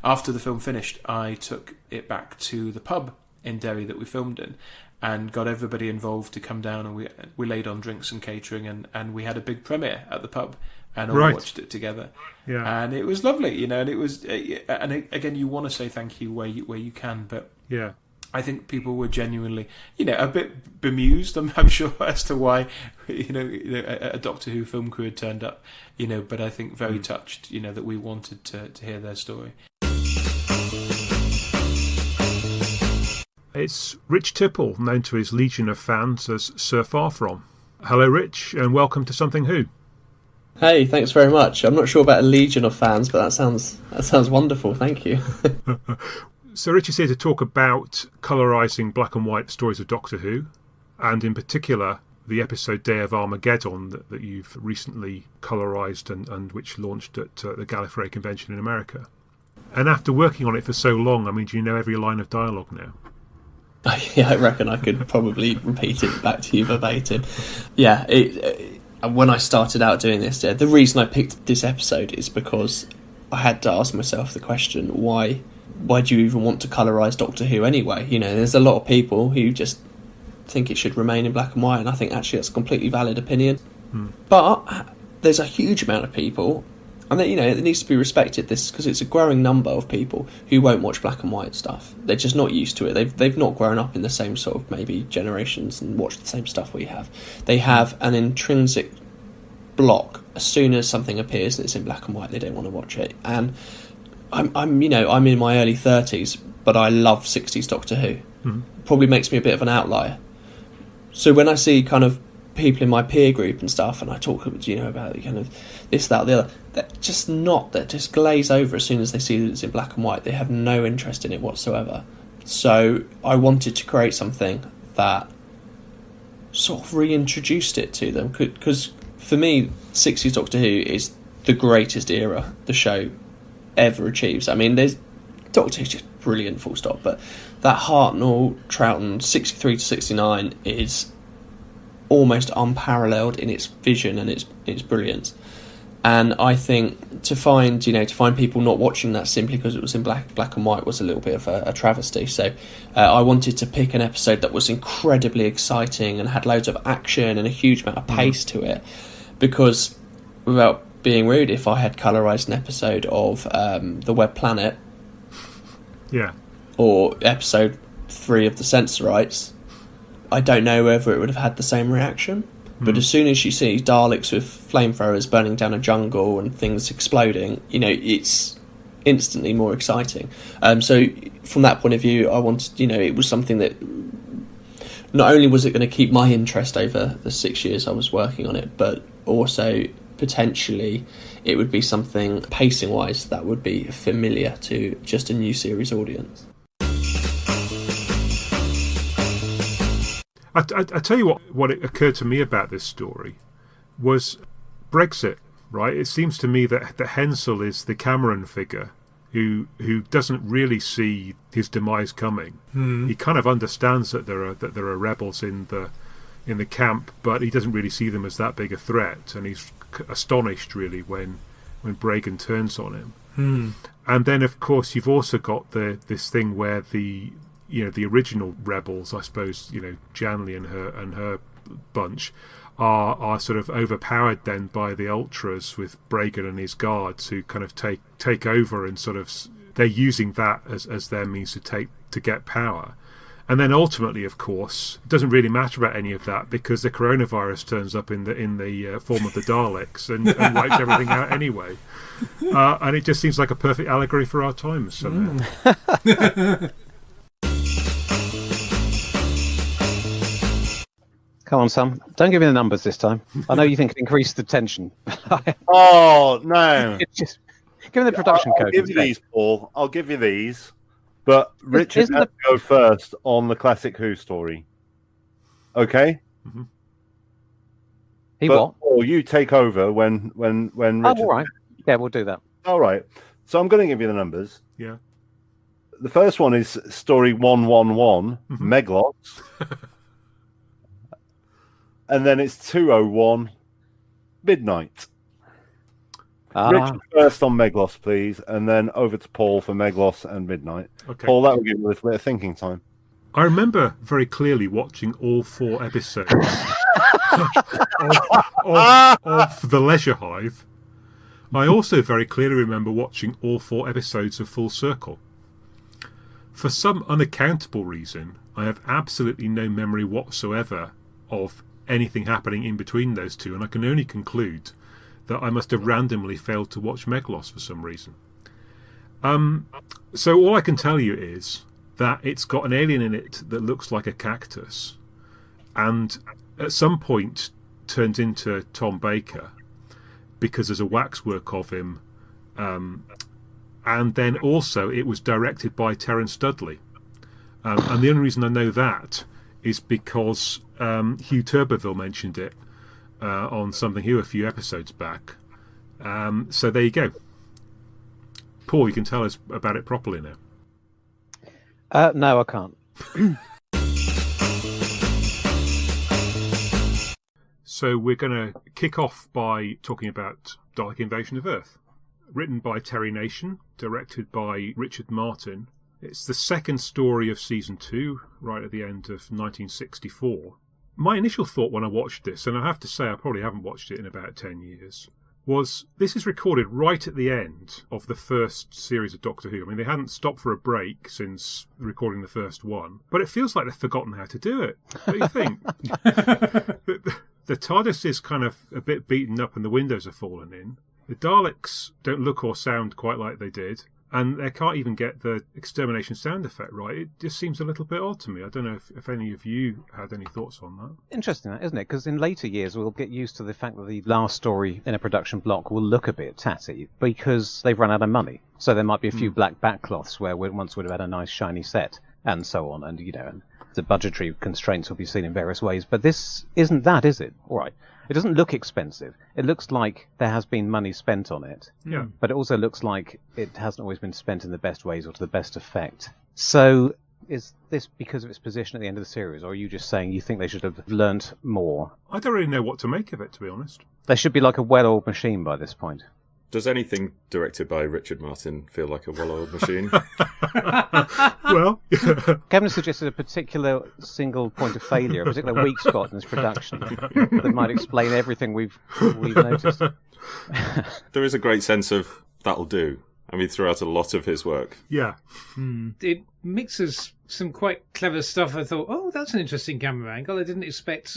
after the film finished, I took it back to the pub in Derry that we filmed in, and got everybody involved to come down, and we laid on drinks and catering, and we had a big premiere at the pub and all Right. watched it together. Yeah. And it was lovely, you know. And it was, and again, you want to say thank you where you can, but Yeah. I think people were genuinely, you know, a bit bemused. I'm sure as to why, you know, a Doctor Who film crew had turned up, you know. But I think very touched, you know, that we wanted to hear their story. It's Rich Tipple, known to his legion of fans as Sir Farfrom. Hello, Rich, and welcome to Something Who. Hey, thanks very much. I'm not sure about a legion of fans, but that sounds wonderful. Thank you. So Rich is here to talk about colorising black and white stories of Doctor Who, and in particular the episode Day of Armageddon that you've recently colorised and which launched at the Gallifrey Convention in America. And after working on it for so long, I mean, do you know every line of dialogue now? Yeah, I reckon I could probably repeat it back to you verbatim. Yeah, when I started out doing this, the reason I picked this episode is because I had to ask myself the question, why do you even want to colorise Doctor Who anyway? You know, there's a lot of people who just think it should remain in black and white, and I think actually that's a completely valid opinion. But there's a huge amount of people, and you know, it needs to be respected, this, because it's a growing number of people who won't watch black and white stuff. They're just not used to it. They've not grown up in the same sort of maybe generations and watched the same stuff we have. They have an intrinsic block. As soon as something appears and it's in black and white, they don't want to watch it. And I'm in my early 30s, but I love 60s Doctor Who. Probably makes me a bit of an outlier. So when I see kind of people in my peer group and stuff, and I talk, you know, about kind of this, that, the other, they just glaze over as soon as they see that it's in black and white. They have no interest in it whatsoever. So I wanted to create something that sort of reintroduced it to them, because for me, 60s Doctor Who is the greatest era the show ever achieves. I mean, Doctor Who's just brilliant, full stop, but that Hartnell, Troughton 63 to 69 is almost unparalleled in its vision and its brilliance. And I think to find people not watching that simply because it was in black and white was a little bit of a travesty. So I wanted to pick an episode that was incredibly exciting and had loads of action and a huge amount of pace to it, because without being rude, if I had colorised an episode of The Web Planet, or episode 3 of The Sensorites, I don't know whether it would have had the same reaction. But as soon as you see Daleks with flamethrowers burning down a jungle and things exploding, you know, it's instantly more exciting. So from that point of view, I wanted, you know, it was something that not only was it going to keep my interest over the 6 years I was working on it, but also potentially it would be something pacing wise that would be familiar to just a new series audience. I tell you what it occurred to me about this story was Brexit, right? It seems to me that Hensel is the Cameron figure who doesn't really see his demise coming. He kind of understands that there are rebels in the camp, but he doesn't really see them as that big a threat, and he's astonished really when Bragan turns on him. And then of course you've also got this thing where the original rebels, I suppose, you know, Janley and her bunch are sort of overpowered then by the Ultras with Bragan and his guards, who kind of take over, and sort of they're using that as their means to get power. And then ultimately, of course, it doesn't really matter about any of that, because the coronavirus turns up in the form of the Daleks and wipes everything out anyway. And it just seems like a perfect allegory for our times somehow. Come on, Sam. Don't give me the numbers this time. I know you think it increased the tension. Oh, no. Just give me the production code. I'll give you these, Paul. I'll give you these. But Richard has to go first on the classic Who story. Okay? What? Paul, you take over when Richard... Oh, all right. Yeah, we'll do that. All right. So I'm going to give you the numbers. Yeah. The first one is story 111, Meglos. And then it's 201, Midnight. Richard first on Meglos, please, and then over to Paul for Meglos and Midnight. Okay. Paul, that will give you a little bit of thinking time. I remember very clearly watching all 4 episodes of The Leisure Hive I also very clearly remember watching all 4 episodes of Full Circle. For some unaccountable reason, I have absolutely no memory whatsoever of anything happening in between those two, and I can only conclude that I must have randomly failed to watch Meglos for some reason. So all I can tell you is that it's got an alien in it that looks like a cactus, and at some point turns into Tom Baker because there's a waxwork of him, and then also it was directed by Terence Dudley, and the only reason I know that is because Hugh Turbeville mentioned it on Something Who a few episodes back. So there you go. Paul, you can tell us about it properly now. No, I can't. So we're going to kick off by talking about Dalek Invasion of Earth. Written by Terry Nation, directed by Richard Martin. It's the second story of Season 2, right at the end of 1964. My initial thought when I watched this, and I have to say I probably haven't watched it in about 10 years, was this is recorded right at the end of the first series of Doctor Who. I mean, they hadn't stopped for a break since recording the first one, but it feels like they've forgotten how to do it. What do you think? The TARDIS is kind of a bit beaten up and the windows are fallen in. The Daleks don't look or sound quite like they did, and they can't even get the extermination sound effect right. It just seems a little bit odd to me. I don't know if any of you had any thoughts on that. Interesting, isn't it? Because in later years we'll get used to the fact that the last story in a production block will look a bit tatty because they've run out of money. So there might be a few black backcloths where we once would have had a nice shiny set and so on, and and the budgetary constraints will be seen in various ways. But this isn't that, is it? All right. It doesn't look expensive. It looks like there has been money spent on it. Yeah. But it also looks like it hasn't always been spent in the best ways or to the best effect. So is this because of its position at the end of the series, or are you just saying you think they should have learnt more? I don't really know what to make of it, to be honest. They should be like a well-oiled machine by this point. Does anything directed by Richard Martin feel like a well-oiled machine? Well, Kevin suggested a particular single point of failure, a particular weak spot in this production that might explain everything we've noticed. There is a great sense of that'll do. I mean, throughout a lot of his work. Yeah. It mixes some quite clever stuff. I thought, oh, that's an interesting camera angle. I didn't expect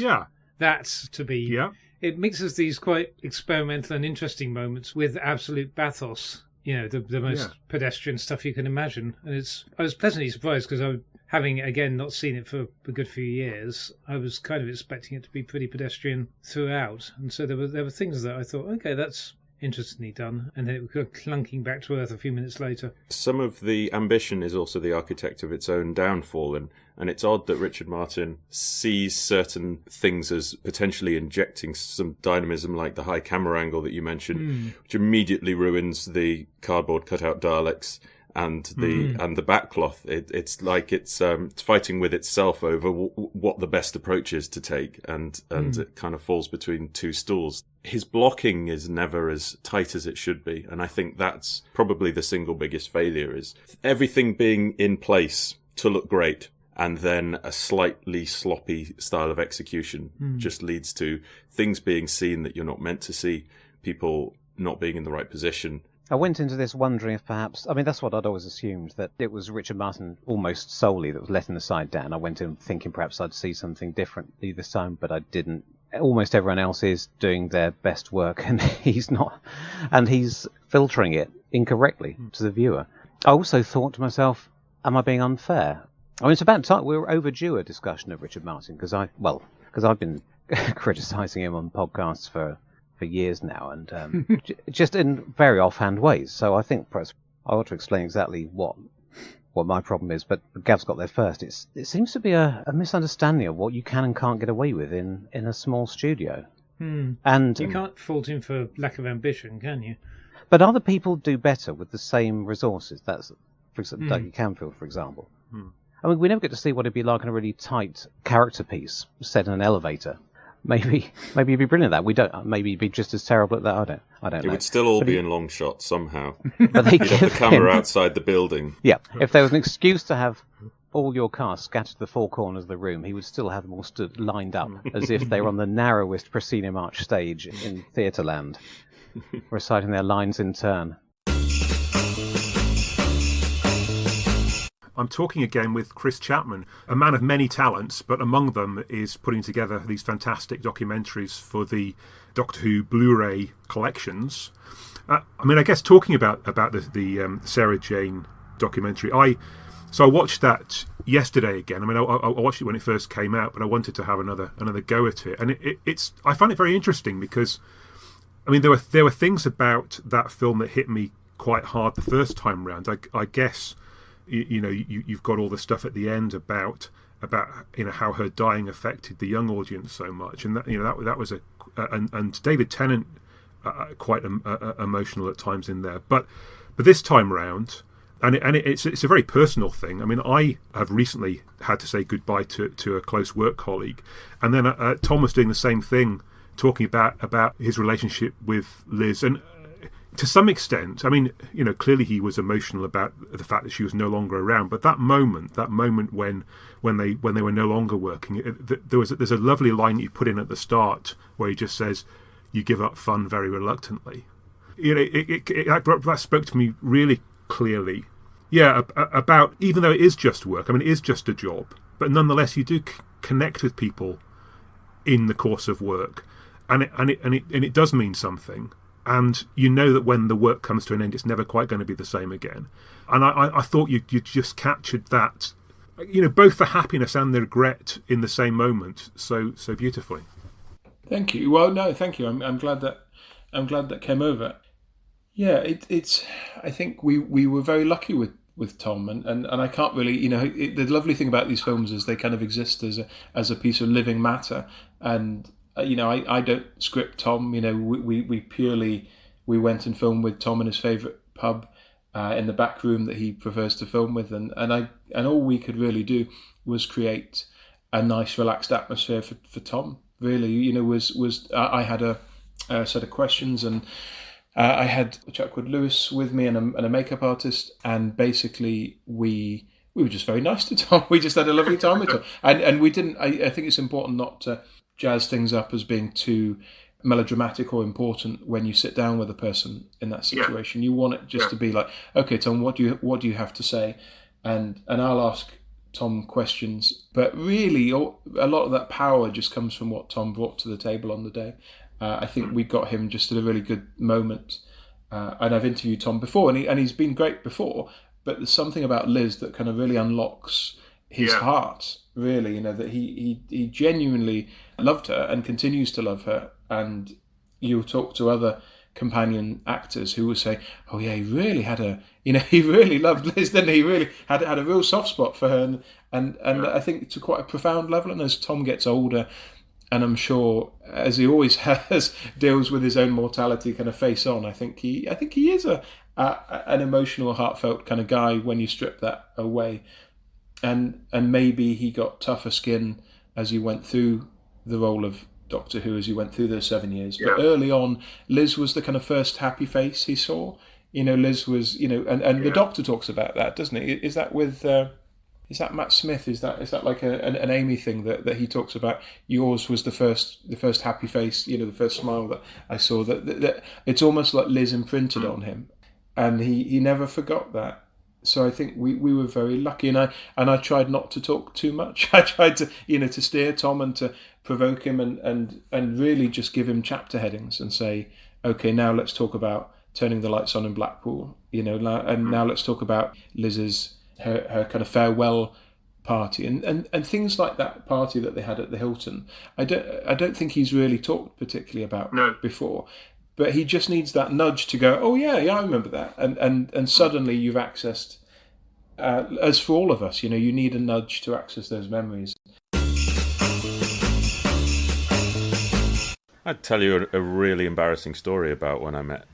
that to be... Yeah. It mixes these quite experimental and interesting moments with absolute bathos. The most pedestrian stuff you can imagine. And I was pleasantly surprised because having, again, not seen it for a good few years, I was kind of expecting it to be pretty pedestrian throughout. And so there were things that I thought, okay, that's interestingly done, and then it was clunking back to Earth a few minutes later. Some of the ambition is also the architect of its own downfall, and it's odd that Richard Martin sees certain things as potentially injecting some dynamism, like the high camera angle that you mentioned, which immediately ruins the cardboard cutout Daleks and the backcloth. It's like it's fighting with itself over what the best approach is to take, and it kind of falls between two stools. His blocking is never as tight as it should be, and I think that's probably the single biggest failure, is everything being in place to look great, and then a slightly sloppy style of execution just leads to things being seen that you're not meant to see, people not being in the right position. I went into this wondering if perhaps... I mean, that's what I'd always assumed, that it was Richard Martin almost solely that was letting the side down. I went in thinking perhaps I'd see something differently this time, but I didn't. Almost everyone else is doing their best work, and he's not. And he's filtering it incorrectly to the viewer. I also thought to myself, am I being unfair? I mean, it's about time we were overdue a discussion of Richard Martin, because I've been criticising him on podcasts for years now, and just in very offhand ways. So I think perhaps I ought to explain exactly what my problem is. But Gav's got there first. It seems to be a misunderstanding of what you can and can't get away with in a small studio. And you can't fault him for lack of ambition, can you? But other people do better with the same resources. That's, for example, Dougie Camfield, for example. I mean, we never get to see what it'd be like in a really tight character piece set in an elevator. Maybe he'd be brilliant at that. We don't. Maybe he'd be just as terrible at that. I don't know. It would still all be in long shot somehow. But they You'd have the camera outside the building. Yeah. If there was an excuse to have all your cast scattered to the four corners of the room, he would still have them all stood lined up as if they were on the narrowest proscenium arch stage in Theatreland. reciting their lines in turn. I'm talking again with Chris Chapman, a man of many talents, but among them is putting together these fantastic documentaries for the Doctor Who Blu-ray collections. I guess talking about the Sarah Jane documentary, I watched that yesterday again. I watched it when it first came out, but I wanted to have another go at it, and I find it very interesting because, there were things about that film that hit me quite hard the first time round. I guess. You've got all the stuff at the end about how her dying affected the young audience so much, and that was and David Tennant quite emotional at times in there. But this time round, it's a very personal thing. I have recently had to say goodbye to a close work colleague, and then Tom was doing the same thing, talking about his relationship with Liz. And to some extent, clearly he was emotional about the fact that she was no longer around. But that moment when they were no longer working, there's a lovely line you put in at the start where he just says, "You give up fun very reluctantly." That spoke to me really clearly. Yeah, about, even though it is just work, it is just a job, but nonetheless you do connect with people in the course of work, and it does mean something. And you know that when the work comes to an end, it's never quite going to be the same again. And I thought you just captured that, both the happiness and the regret in the same moment so beautifully. Thank you. Well, no, thank you. I'm glad that came over. Yeah, it's. I think we were very lucky with Tom, and I can't really, the lovely thing about these films is they kind of exist as a piece of living matter. And I don't script Tom. We purely went and filmed with Tom in his favourite pub in the back room that he prefers to film with, and all we could really do was create a nice, relaxed atmosphere for Tom. Really, I had a set of questions, and I had Chuckwood Lewis with me and a makeup artist, and basically we were just very nice to Tom. We just had a lovely time with Tom, and we didn't. I think it's important not to jazz things up as being too melodramatic or important when you sit down with a person in that situation. You want it just to be like, okay, Tom, what do you have to say? And I'll ask Tom questions, but really a lot of that power just comes from what Tom brought to the table on the day. I think we got him just at a really good moment, and I've interviewed Tom before, and he's been great before, but there's something about Liz that kind of really unlocks his heart, really, that he genuinely loved her and continues to love her. And you'll talk to other companion actors who will say, oh yeah, he really had he really loved Liz, didn't he? He really had a real soft spot for her, and I think to quite a profound level. And as Tom gets older, and I'm sure, as he always has, deals with his own mortality kind of face on, I think he is an emotional, heartfelt kind of guy when you strip that away. And maybe he got tougher skin as he went through the role of Doctor Who, as he went through those 7 years. But early on, Liz was the kind of first happy face he saw. Liz was, and the Doctor talks about that, doesn't he? Is that with, is that Matt Smith? Is that like an Amy thing that he talks about? Yours was the first happy face, the first smile that I saw. That it's almost like Liz imprinted on him, and he never forgot that. So I think we were very lucky, and I tried not to talk too much. I tried to to steer Tom and to provoke him and really just give him chapter headings and say, okay, now let's talk about turning the lights on in Blackpool, and now let's talk about Liz's her kind of farewell party and things like that party that they had at the Hilton. I don't think he's really talked particularly about before. But he just needs that nudge to go, oh yeah, I remember that, and suddenly you've accessed. As for all of us, you need a nudge to access those memories. I'd tell you a really embarrassing story about when I met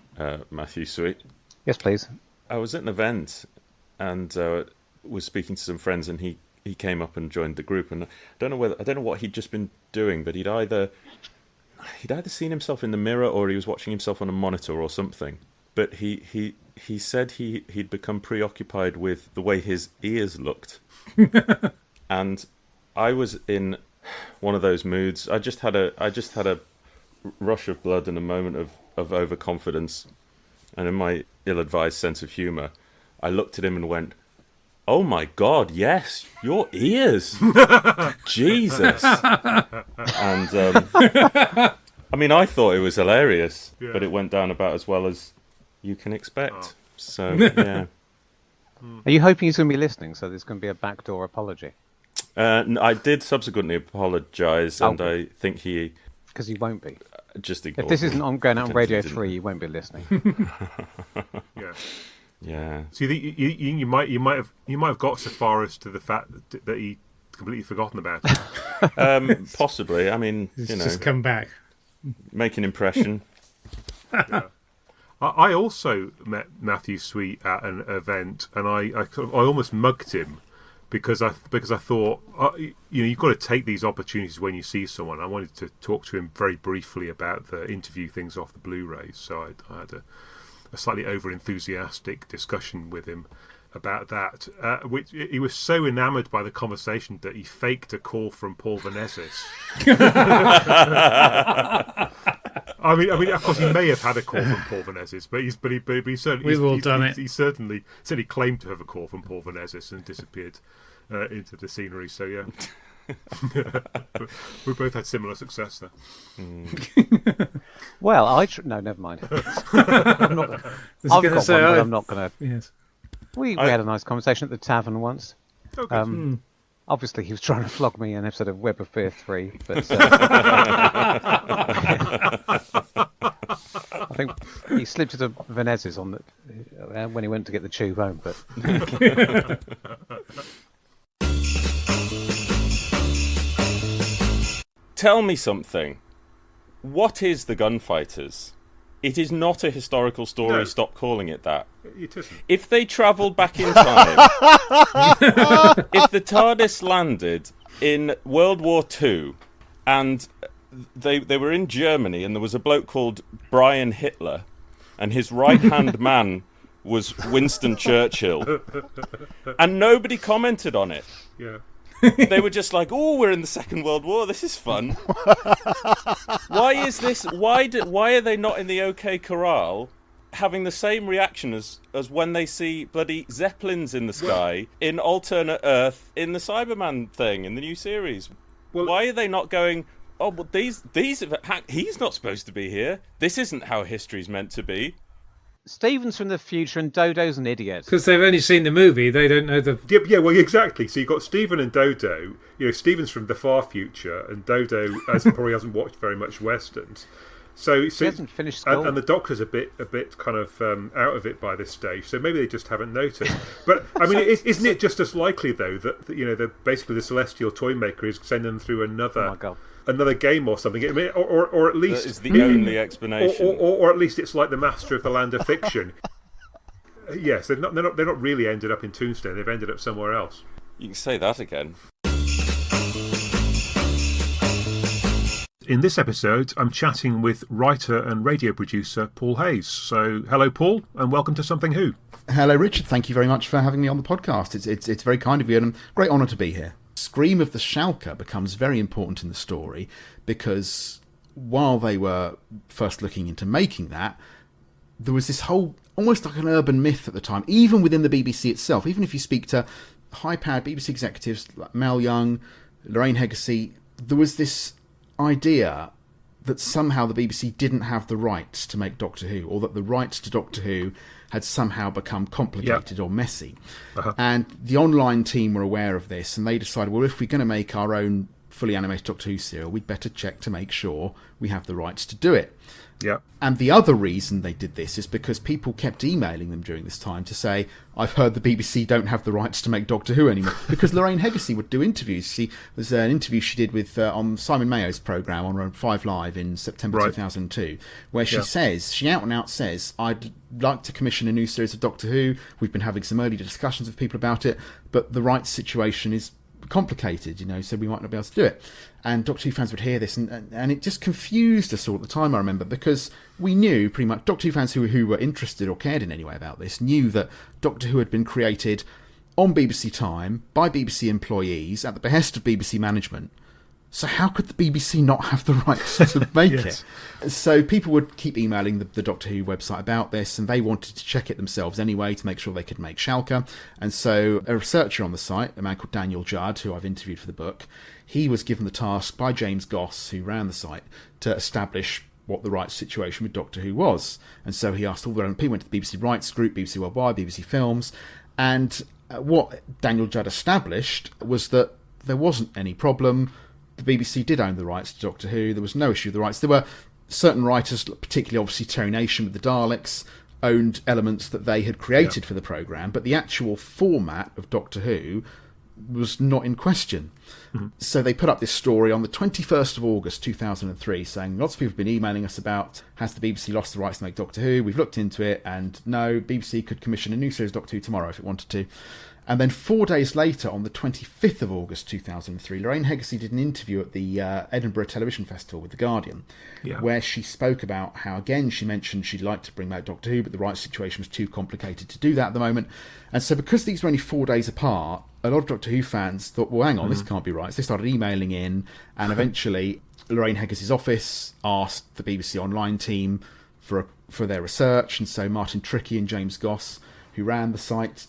Matthew Sweet. Yes, please. I was at an event and was speaking to some friends, and he came up and joined the group, and I don't know what he'd just been doing, but he'd either seen himself in the mirror or he was watching himself on a monitor or something. But he said he'd become preoccupied with the way his ears looked. And I was in one of those moods. I just had a rush of blood and a moment of overconfidence, and in my ill-advised sense of humour, I looked at him and went, "Oh my God, yes, your ears, Jesus!" And I mean, I thought it was hilarious, but it went down about as well as you can expect. So yeah. Are you hoping he's going to be listening? So there's going to be a backdoor apology. I did subsequently apologise, and I think he... Because he won't be. Just if this isn't going out on Radio 3, you won't be listening. Yeah. Yeah. So you might have got so far as to the fact that he completely forgotten about it. Possibly. I mean, It's you know, just come back, make an impression. Yeah. I also met Matthew Sweet at an event, and I almost mugged him because I thought you've got to take these opportunities when you see someone. I wanted to talk to him very briefly about the interview things off the Blu-rays, so I had a slightly over-enthusiastic discussion with him about that. Which he was so enamoured by the conversation that he faked a call from Paul Vanezis. I mean, of course, he may have had a call from Paul Vanezis, but he certainly he certainly claimed to have a call from Paul Vanezis and disappeared into the scenery. So yeah, we both had similar success there. Well, no, never mind. I'm not going to. Yes. We had a nice conversation at the tavern once. Okay. Obviously, he was trying to flog me in an episode of Web of Fear 3, but I think he slipped into Vanezis on when he went to get the tube home. But Tell me something. What is The Gunfighters? It is not a historical story. No. Stop calling it that. It isn't. If they travelled back in time, if the TARDIS landed in World War II and they were in Germany and there was a bloke called Brian Hitler and his right-hand man was Winston Churchill and nobody commented on it. Yeah. They were just like, "Oh, we're in the Second World War. This is fun." Why is this? Why are they not in the OK Corral having the same reaction as when they see bloody Zeppelins in the sky in Alternate Earth in the Cyberman thing in the new series? Why are they not going, "Oh, but these he's not supposed to be here. This isn't how history's meant to be." Stephen's from the future and Dodo's an idiot. because they've only seen the movie. They don't know the. Yeah, well, exactly. So you've got Stephen and Dodo. Stephen's from the far future, and Dodo probably hasn't watched very much westerns. So he hasn't finished school. and the Doctor's a bit kind of out of it by this stage. So maybe they just haven't noticed. But I mean, isn't it just as likely though that basically the Celestial Toy Maker is sending them through another game or something? I mean, or at least that is the only explanation. Or at least it's like the Master of the Land of Fiction. Yes, they're not really ended up in Tombstone. They've ended up somewhere else. You can say that again. In this episode, I'm chatting with writer and radio producer Paul Hayes. So, hello, Paul, and welcome to Something Who. Hello, Richard. Thank you very much for having me on the podcast. It's very kind of you, and a great honour to be here. Scream of the Schalke becomes very important in the story because while they were first looking into making that, there was this whole, almost like an urban myth at the time, even within the BBC itself. Even if you speak to high-powered BBC executives like Mel Young, Lorraine Heggessey, there was this idea that somehow the BBC didn't have the rights to make Doctor Who, or that the rights to Doctor Who had somehow become complicated or messy. Uh-huh. And the online team were aware of this, and they decided, well, if we're going to make our own fully animated Doctor Who serial, we'd better check to make sure we have the rights to do it. Yeah. And the other reason they did this is because people kept emailing them during this time to say, I've heard the BBC don't have the rights to make Doctor Who anymore. Because Lorraine Heggessey would do interviews. There's an interview she did with on Simon Mayo's programme on 5 Live in September 2002, where she says, she out and out says, I'd like to commission a new series of Doctor Who. We've been having some early discussions with people about it, but the rights situation is complicated, so we might not be able to do it. And Doctor Who fans would hear this, and it just confused us all at the time, I remember, because we knew pretty much, Doctor Who fans who were interested or cared in any way about this knew that Doctor Who had been created on BBC time by BBC employees at the behest of BBC management So how could the BBC not have the rights to make Yes. it? So people would keep emailing the Doctor Who website about this, and they wanted to check it themselves anyway to make sure they could make Schalke. And so a researcher on the site, a man called Daniel Judd, who I've interviewed for the book, he was given the task by James Goss, who ran the site, to establish what the rights situation with Doctor Who was. And so he asked all the relevant people, went to the BBC Rights Group, BBC Worldwide, BBC Films, and what Daniel Judd established was that there wasn't any problem. The BBC did own the rights to Doctor Who. There was no issue with the rights. There were certain writers, particularly obviously Terry Nation with the Daleks, owned elements that they had created for the programme, but the actual format of Doctor Who was not in question. Mm-hmm. So they put up this story on the 21st of August 2003 saying lots of people have been emailing us about, has the BBC lost the rights to make Doctor Who? We've looked into it, and no, BBC could commission a new series of Doctor Who tomorrow if it wanted to. And then 4 days later, on the 25th of August 2003, Lorraine Heggessy did an interview at the Edinburgh Television Festival with The Guardian, where she spoke about how, again, she mentioned she'd like to bring back Doctor Who, but the rights situation was too complicated to do that at the moment. And so because these were only 4 days apart, a lot of Doctor Who fans thought, well, hang on, this can't be right. So they started emailing in, and eventually Lorraine Heggessy's office asked the BBC Online team for their research, and so Martin Trickey and James Goss, who ran the site,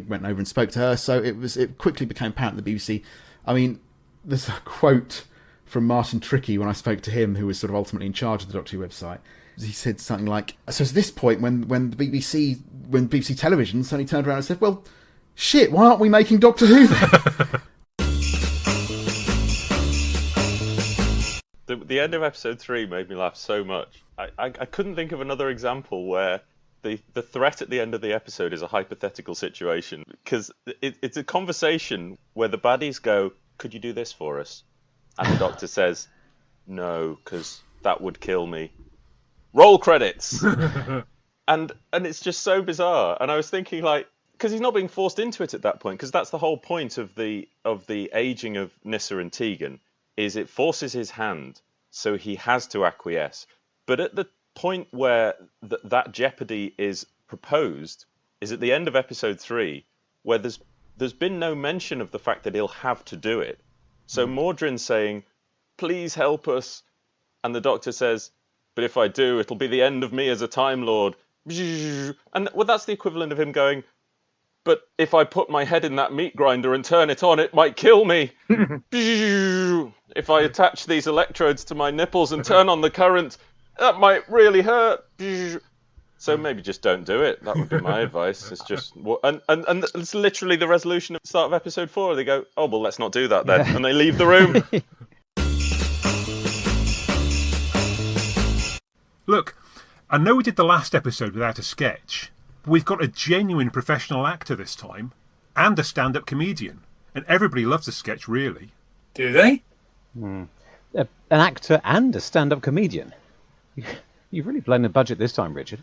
went over and spoke to her. So it quickly became apparent the BBC. I mean, there's a quote from Martin Trickey when I spoke to him, who was sort of ultimately in charge of the Doctor Who website. He said something like, so at this point, when BBC Television suddenly turned around and said, well, shit, why aren't we making Doctor Who then? The end of episode 3 made me laugh so much. I couldn't think of another example where the threat at the end of the episode is a hypothetical situation, because it's a conversation where the baddies go, could you do this for us? And the Doctor says, no, because that would kill me. Roll credits! and it's just so bizarre. And I was thinking, like, because he's not being forced into it at that point, because that's the whole point of the aging of Nyssa and Tegan, is it forces his hand, so he has to acquiesce. But at the point where that jeopardy is proposed is at the end of episode 3, where there's been no mention of the fact that he'll have to do it. So Mordrin's saying, please help us, and the Doctor says, but if I do, it'll be the end of me as a Time Lord. And well, that's the equivalent of him going, but if I put my head in that meat grinder and turn it on, it might kill me. If I attach these electrodes to my nipples and turn on the current, that might really hurt. So maybe just don't do it. That would be my advice. It's just, and it's literally the resolution at the start of episode 4. They go, oh, well, let's not do that then. And they leave the room. Look, I know we did the last episode without a sketch, but we've got a genuine professional actor this time, and a stand-up comedian. And everybody loves a sketch, really. Do they? An actor and a stand-up comedian. You've really blown the budget this time, Richard.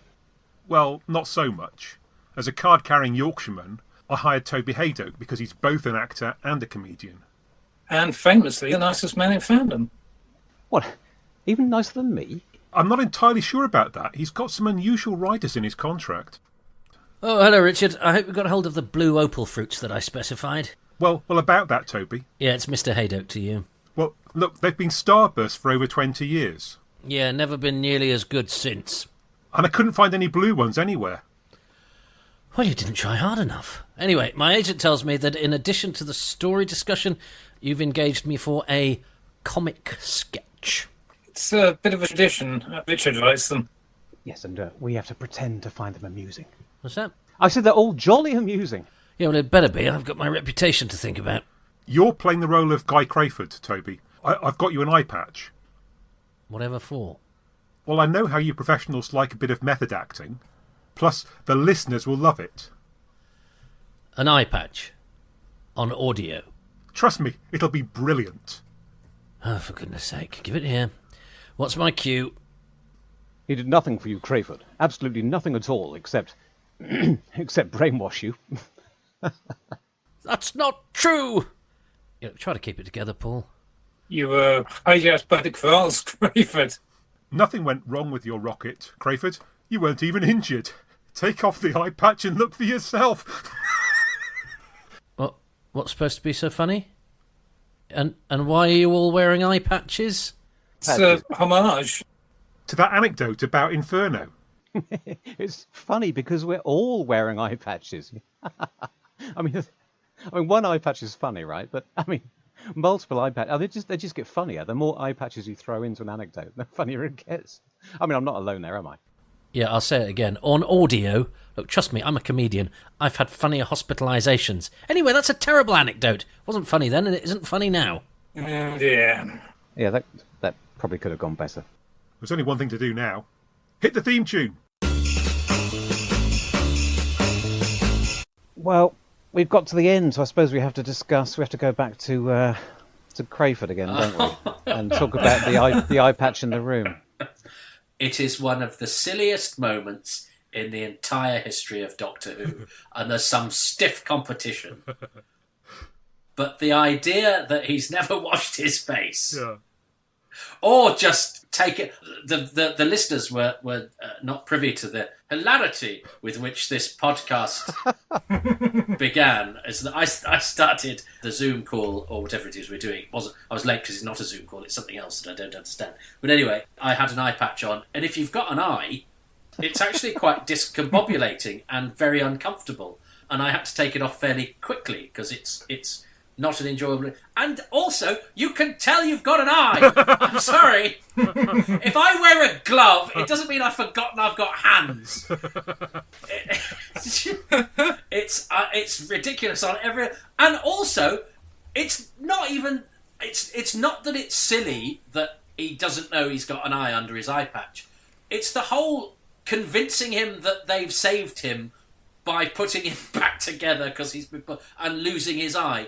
Well, not so much. As a card-carrying Yorkshireman, I hired Toby Haydock because he's both an actor and a comedian. And famously the nicest man in fandom. What? Even nicer than me? I'm not entirely sure about that. He's got some unusual riders in his contract. Oh, hello, Richard. I hope you got hold of the blue opal fruits that I specified. Well, about that, Toby. Yeah, it's Mr. Haydock to you. Well, look, they've been starbursts for over 20 years. Yeah, never been nearly as good since. And I couldn't find any blue ones anywhere. Well, you didn't try hard enough. Anyway, my agent tells me that in addition to the story discussion, you've engaged me for a comic sketch. It's a bit of a tradition. Richard writes them. Yes, and we have to pretend to find them amusing. What's that? I said they're all jolly amusing. Yeah, well, it better be. I've got my reputation to think about. You're playing the role of Guy Crayford, Toby. I've got you an eye patch. Whatever for? Well, I know how you professionals like a bit of method acting. Plus, the listeners will love it. An eye patch? On audio? Trust me, it'll be brilliant. Oh, for goodness sake. Give it here. What's my cue? He did nothing for you, Crayford. Absolutely nothing at all, except brainwash you. That's not true! Yeah, try to keep it together, Paul. You were hijacked by the Kralls, Crayford. Nothing went wrong with your rocket, Crayford. You weren't even injured. Take off the eye patch and look for yourself. What's supposed to be so funny? And why are you all wearing eye patches? It's a homage to that anecdote about Inferno. It's funny because we're all wearing eye patches. I mean, one eye patch is funny, right? But I mean, multiple eye patches, they just get funnier. The more eye patches you throw into an anecdote, the funnier it gets. I mean, I'm not alone there, am I? Yeah, I'll say it again. On audio, look, trust me, I'm a comedian. I've had funnier hospitalisations. Anyway, that's a terrible anecdote. It wasn't funny then, and it isn't funny now. Yeah. Yeah, that probably could have gone better. There's only one thing to do now. Hit the theme tune. Well, we've got to the end, so I suppose we have to go back to Crayford again, don't we? And talk about the eye patch in the room. It is one of the silliest moments in the entire history of Doctor Who, and there's some stiff competition. But the idea that he's never washed his face, or just take it, the listeners were not privy to the hilarity with which this podcast began. As I started the Zoom call, or whatever it is we're doing. I was late because it's not a Zoom call, it's something else that I don't understand. But anyway, I had an eye patch on, and if you've got an eye, it's actually quite discombobulating and very uncomfortable. And I had to take it off fairly quickly because it's not an enjoyable... And also, you can tell you've got an eye. I'm sorry. If I wear a glove, it doesn't mean I've forgotten I've got hands. It's ridiculous on every... And also, it's not even... It's not that it's silly that he doesn't know he's got an eye under his eye patch. It's the whole convincing him that they've saved him by putting him back together because he's been and losing his eye.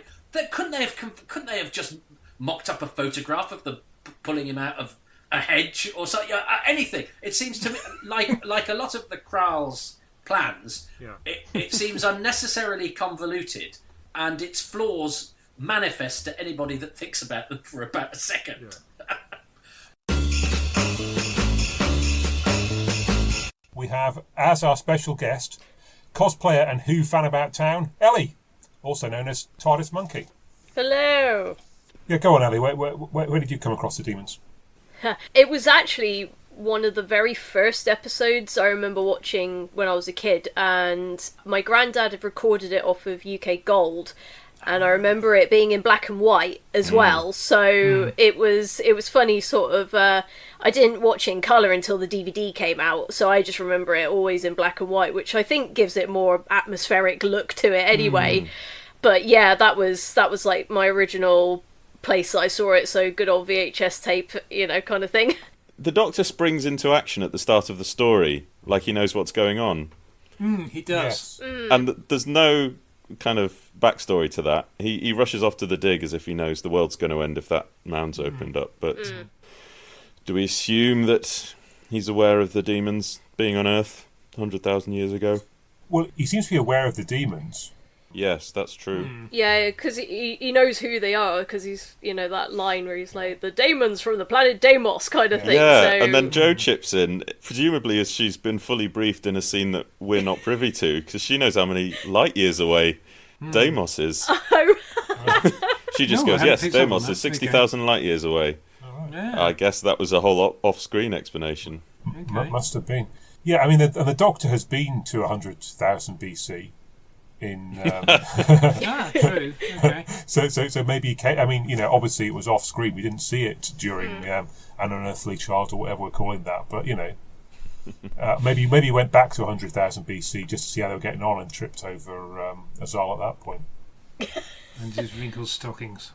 Couldn't they have just mocked up a photograph of them pulling him out of a hedge or something? Anything. It seems to me like a lot of the Kral's plans. Yeah. It seems unnecessarily convoluted, and its flaws manifest to anybody that thinks about them for about a second. Yeah. We have, as our special guest, cosplayer and Who fan about town, Ellie, also known as TARDIS Monkey. Hello. Yeah, go on, Ellie. Where did you come across the demons? It was actually one of the very first episodes I remember watching when I was a kid, and my granddad had recorded it off of UK Gold, and I remember it being in black and white as well. So it was funny, sort of. I didn't watch it in colour until the DVD came out, so I just remember it always in black and white, which I think gives it more atmospheric look to it anyway. But yeah, that was like my original place that I saw it, so good old VHS tape, kind of thing. The Doctor springs into action at the start of the story, like he knows what's going on. He does. Yes. And there's no kind of backstory to that. He rushes off to the dig as if he knows the world's going to end if that mound's opened up. But do we assume that he's aware of the demons being on Earth 100,000 years ago? Well, he seems to be aware of the demons. Yes, that's true. Yeah, because he knows who they are, because he's, that line where he's like, the demons from the planet Deimos kind of thing. Yeah, so... and then Jo chips in, presumably as she's been fully briefed in a scene that we're not privy to, because she knows how many light years away Deimos is. She just goes, yes, Deimos is 60,000 light years away. Yeah. I guess that was a whole off-screen explanation. Okay. Must have been. Yeah, I mean, the Doctor has been to 100,000 BC. True. Okay. So maybe obviously it was off screen. We didn't see it during An Unearthly Child or whatever we're calling that. But maybe he went back to 100,000 BC just to see how they were getting on and tripped over Azal at that point. And his wrinkled stockings.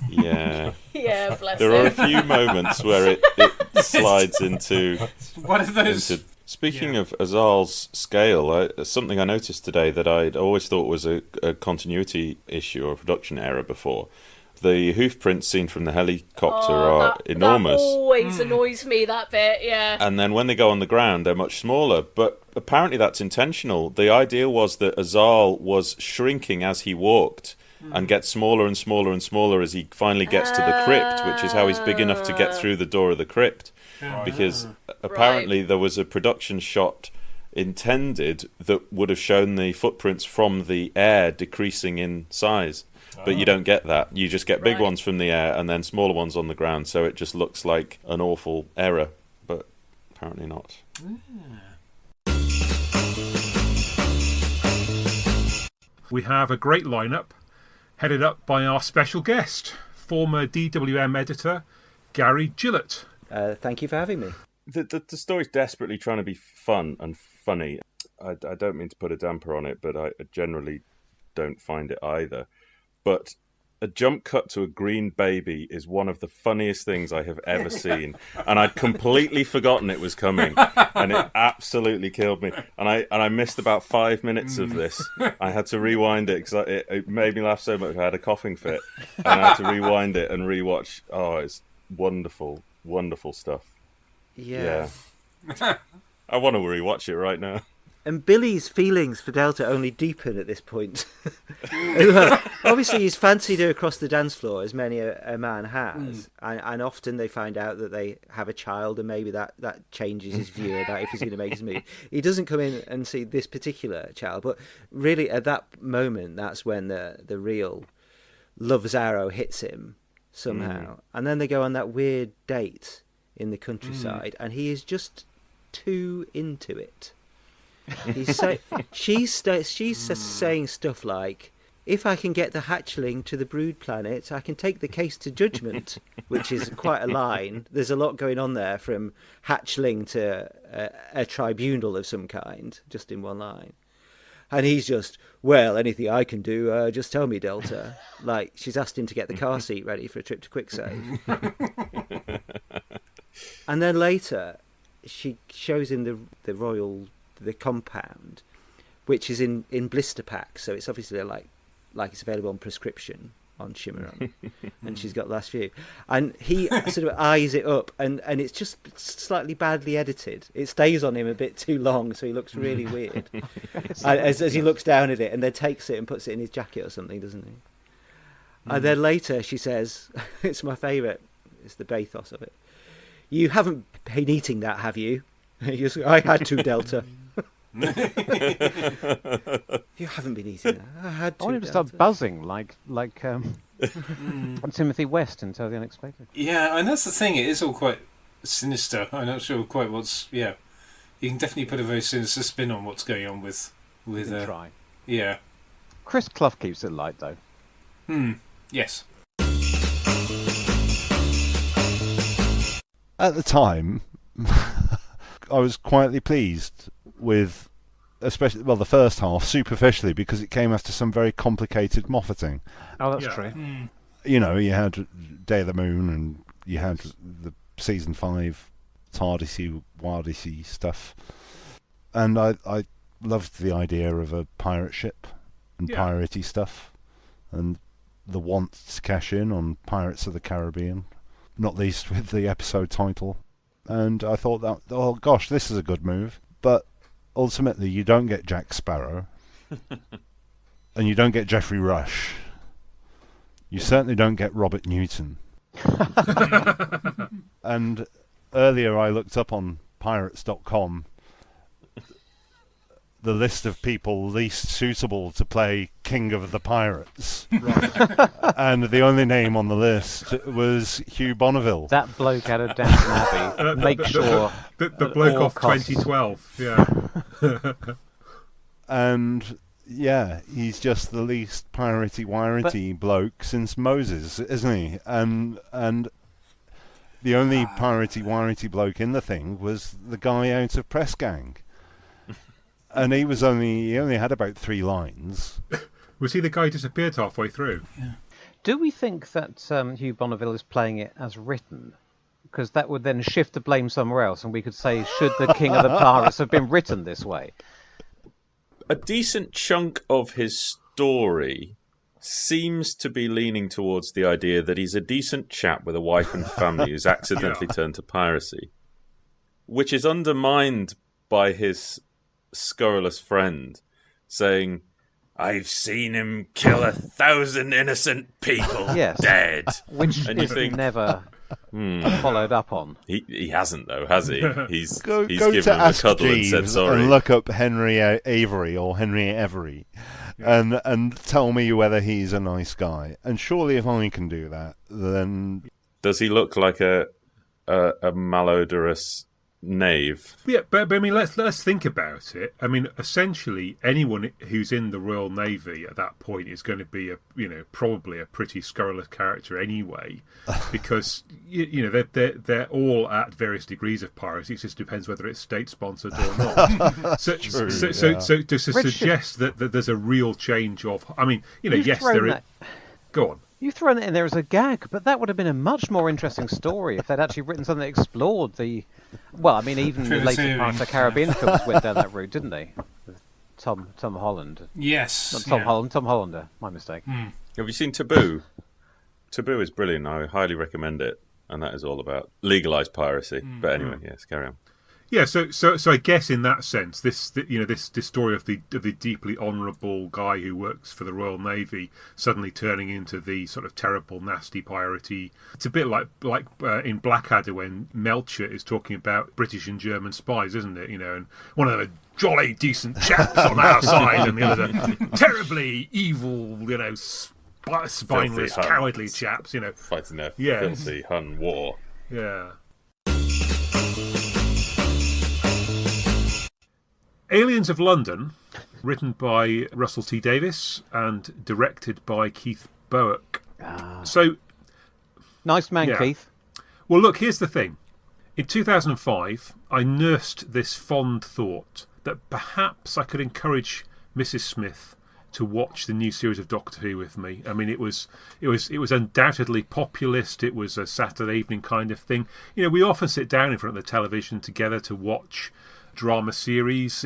Yeah. Yeah, bless there him. are a few moments where it slides into one of those. Speaking of Azal's scale, something I noticed today that I'd always thought was a continuity issue or a production error before. The hoof prints seen from the helicopter are enormous. That always annoys me, that bit, yeah. And then when they go on the ground, they're much smaller. But apparently that's intentional. The idea was that Azal was shrinking as he walked and gets smaller and smaller and smaller as he finally gets to the crypt, which is how he's big enough to get through the door of the crypt. Because apparently there was a production shot intended that would have shown the footprints from the air decreasing in size. But you don't get that. You just get big ones from the air and then smaller ones on the ground, so it just looks like an awful error, but apparently not. We have a great lineup, headed up by our special guest, former DWM editor, Gary Gillett. Thank you for having me. The story's desperately trying to be fun and funny. I don't mean to put a damper on it, but I generally don't find it either. But a jump cut to a green baby is one of the funniest things I have ever seen, and I'd completely forgotten it was coming, and it absolutely killed me. And I missed about 5 minutes of this. I had to rewind it because it made me laugh so much I had a coughing fit, and I had to rewind it and rewatch. Oh, it's wonderful, wonderful stuff. Yeah. I want to rewatch it right now. And Billy's feelings for Delta only deepen at this point. Obviously, he's fancied her across the dance floor, as many a man has. And often they find out that they have a child, and maybe that changes his view about if he's going to make his move. He doesn't come in and see this particular child, but really at that moment, that's when the real love's arrow hits him somehow. And then they go on that weird date in the countryside, and he is just too into it. She's saying stuff like, if I can get the hatchling to the brood planet, I can take the case to judgment, which is quite a line. There's a lot going on there, from hatchling to a tribunal of some kind, just in one line. And he's just, well, anything I can do, just tell me, Delta. Like, she's asked him to get the car seat ready for a trip to Quicksave. And then later, she shows him the compound, which is in blister packs, so it's obviously like it's available on prescription on Chimeron, and she's got the last few, and he sort of eyes it up, and it's just slightly badly edited. It stays on him a bit too long, so he looks really weird as he looks down at it, and then takes it and puts it in his jacket or something, doesn't he? And then later she says, it's my favourite, it's the bathos of it, you haven't been eating that, have you? He goes, I had to, Delta. You haven't been eating that. I had to. I want him to start buzzing like Timothy West in Tell the Unexpected. Yeah, and that's the thing. It is all quite sinister. I'm not sure quite what's. Yeah, you can definitely put a very sinister spin on what's going on with. Try. Yeah. Chris Clough keeps it light though. Yes. At the time, I was quietly pleased with, especially, the first half, superficially, because it came after some very complicated Moffating. Oh, that's true. You know, you had Day of the Moon, and you had the season 5 TARDISy, WARDISy stuff. And I loved the idea of a pirate ship and piratey stuff, and the want to cash in on Pirates of the Caribbean, not least with the episode title. And I thought that, oh gosh, this is a good move. But ultimately, you don't get Jack Sparrow, and you don't get Geoffrey Rush. You certainly don't get Robert Newton. And earlier I looked up on pirates.com the list of people least suitable to play King of the Pirates. Right. And the only name on the list was Hugh Bonneville. That bloke out of Downton Abbey. Make sure. The bloke off 2012, yeah. And yeah, he's just the least piratey-wiratey bloke since Moses, isn't he? And the only piratey-wiratey bloke in the thing was the guy out of Press Gang. And he only had about 3 lines. Was he the guy who disappeared halfway through? Yeah. Do we think that Hugh Bonneville is playing it as written? Because that would then shift the blame somewhere else, and we could say, should the King of the Pirates have been written this way? A decent chunk of his story seems to be leaning towards the idea that he's a decent chap with a wife and family who's accidentally turned to piracy, which is undermined by his scurrilous friend saying, I've seen him kill 1,000 innocent people dead. Which and you is think, never followed up on. He hasn't though, has he? He's Go given to him a Ask cuddle and said Jeeves sorry. and look up Henry Avery or Henry Every, and tell me whether he's a nice guy. And surely, if I can do that, then Does he look like a malodorous knave? Yeah, but I mean, let's think about it. I mean, essentially, anyone who's in the Royal Navy at that point is going to be probably a pretty scurrilous character anyway, because they're all at various degrees of piracy. It just depends whether it's state sponsored or not. So to suggest that there's a real change of, I mean, yes, there is. Go on. You've thrown it in there as a gag, but that would have been a much more interesting story if they'd actually written something that explored the... Well, I mean, even the later Pirates of the Caribbean films went down that route, didn't they? With Tom Holland. Yes. Not Tom Holland, Tom Hollander. My mistake. Have you seen Taboo? Taboo is brilliant. I highly recommend it. And that is all about legalised piracy. But anyway, yes, carry on. Yeah, so I guess in that sense, this story of the deeply honourable guy who works for the Royal Navy suddenly turning into the sort of terrible, nasty piratey. It's a bit like in Blackadder when Melcher is talking about British and German spies, isn't it? And one of them are jolly decent chaps on our side, and the other are terribly evil, spineless, cowardly chaps. Fighting their filthy Hun war. Yeah. Aliens of London, written by Russell T Davies and directed by Keith Boak. So, nice man, Keith. Well, look, here's the thing. In 2005, I nursed this fond thought that perhaps I could encourage Mrs. Smith to watch the new series of Doctor Who with me. I mean, it was undoubtedly populist. It was a Saturday evening kind of thing. We often sit down in front of the television together to watch drama series.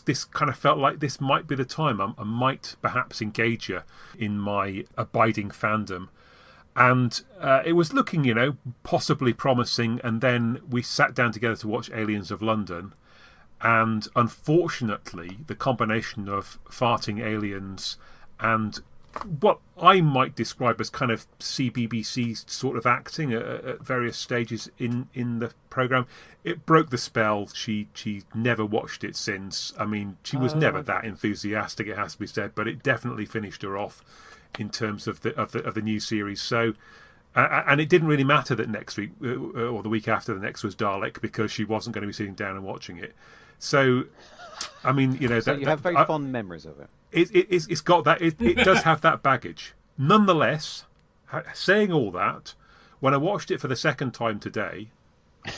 This kind of felt like this might be the time I might perhaps engage you in my abiding fandom, and it was looking possibly promising. And then we sat down together to watch Aliens of London, and unfortunately the combination of farting aliens and what I might describe as kind of CBBC sort of acting at various stages in the programme, it broke the spell. She never watched it since. I mean, she was never that enthusiastic, it has to be said, but it definitely finished her off in terms of the new series. So, and it didn't really matter that next week or the week after the next was Dalek, because she wasn't going to be sitting down and watching it. So, I mean, So you have very fond memories of it. It's got that. It does have that baggage. Nonetheless, saying all that, when I watched it for the second time today,